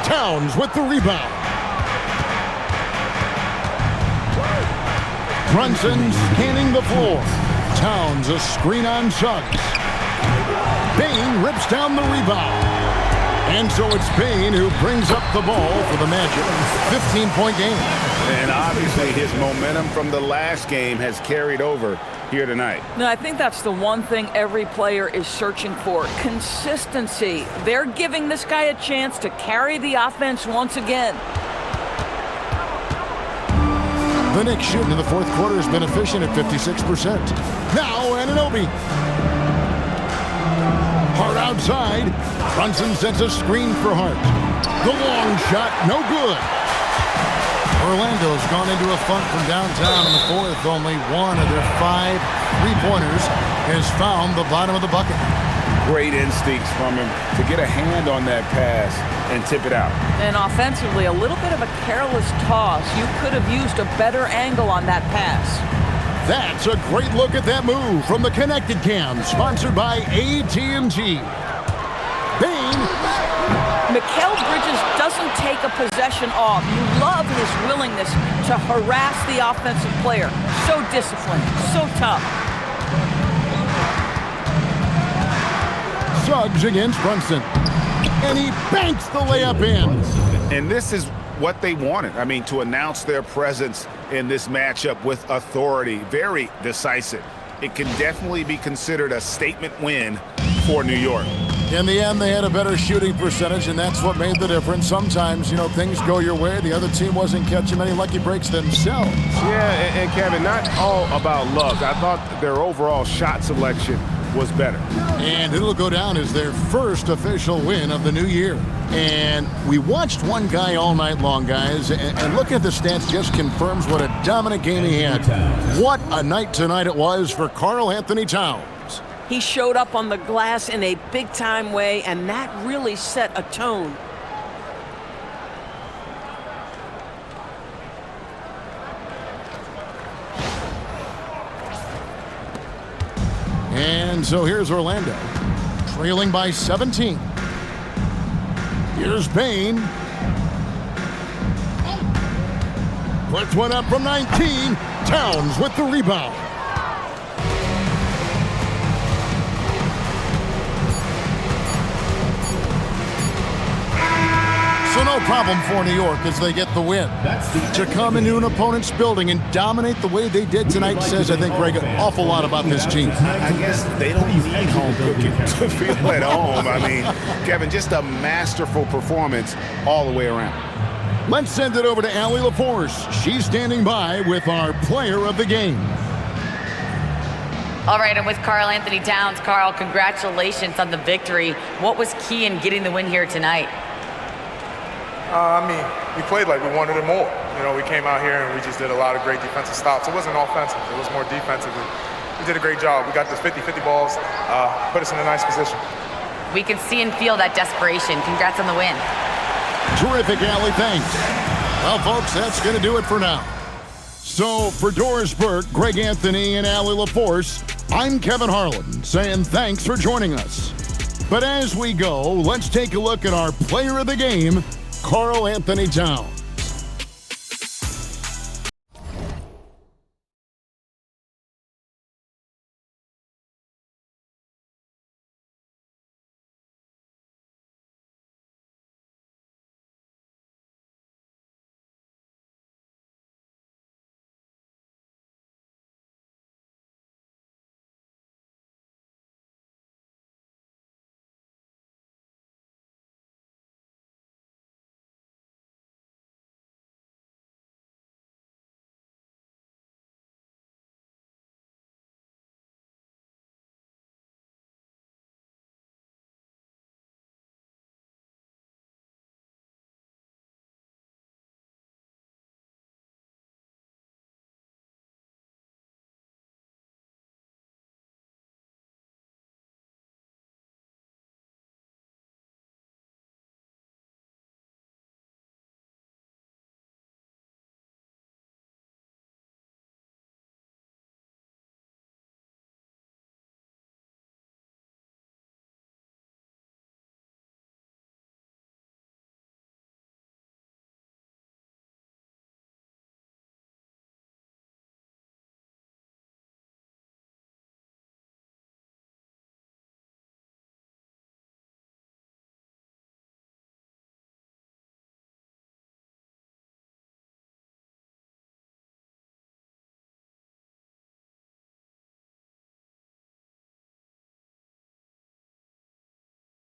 Speaker 1: Towns with the rebound. Brunson scanning the floor. Towns a screen on Suggs. Bane rips down the rebound. And so it's Bane who brings up the ball for the Magic. 15-point game.
Speaker 6: And obviously his momentum from the last game has carried over here tonight.
Speaker 2: Now, I think that's the one thing every player is searching for, consistency. They're giving this guy a chance to carry the offense once again.
Speaker 1: The Knicks shooting in the fourth quarter has been efficient at 56%. Now Anunoby. Hart outside. Brunson sets a screen for Hart. The long shot, no good. Orlando's gone into a funk from downtown in the fourth. Only one of their 5 3-pointers has found the bottom of the bucket.
Speaker 6: Great instincts from him to get a hand on that pass and tip it out.
Speaker 2: And offensively, a little bit of a careless toss. You could have used a better angle on that pass.
Speaker 1: That's a great look at that move from the Connected Cam, sponsored by AT&T. Bane.
Speaker 2: Mikal Bridges doesn't take a possession off. You love his willingness to harass the offensive player. So disciplined, so tough.
Speaker 1: Suggs against Brunson. And he banks the layup in.
Speaker 6: And this is what they wanted. I mean, to announce their presence in this matchup with authority. Very decisive. It can definitely be considered a statement win for New York.
Speaker 1: In the end, they had a better shooting percentage, and that's what made the difference. Sometimes, you know, things go your way. The other team wasn't catching many lucky breaks themselves.
Speaker 6: Yeah, and Kevin, not all about luck. I thought their overall shot selection was better.
Speaker 1: And it'll go down as their first official win of the new year. And we watched one guy all night long, guys, and looking at the stats just confirms what a dominant game he had. What a night tonight it was for Karl Anthony Towns.
Speaker 2: He showed up on the glass in a big-time way, and that really set a tone.
Speaker 1: And so here's Orlando, trailing by 17. Here's Bane. Puts one up from 19. Towns with the rebound. So no problem for New York as they get the win. To come into an opponent's building and dominate the way they did tonight says, I think, Greg, an awful lot about this team.
Speaker 6: I guess they don't need home cooking to feel at home. I mean, Kevin, just a masterful performance all the way around.
Speaker 1: Let's send it over to Allie LaForce. She's standing by with our player of the game.
Speaker 3: All right, and with Karl Anthony Towns. Karl, congratulations on the victory. What was key in getting the win here tonight?
Speaker 9: I mean, we played like we wanted it more. You know, we came out here and we just did a lot of great defensive stops. It wasn't offensive. It was more defensive. We did a great job. We got the 50-50 balls, put us in a nice position.
Speaker 3: We can see and feel that desperation. Congrats on the win.
Speaker 1: Terrific, Allie. Thanks. Well, folks, that's going to do it for now. So, for Doris Burke, Greg Anthony, and Allie LaForce, I'm Kevin Harlan saying thanks for joining us. But as we go, let's take a look at our player of the game, Karl Anthony Towns.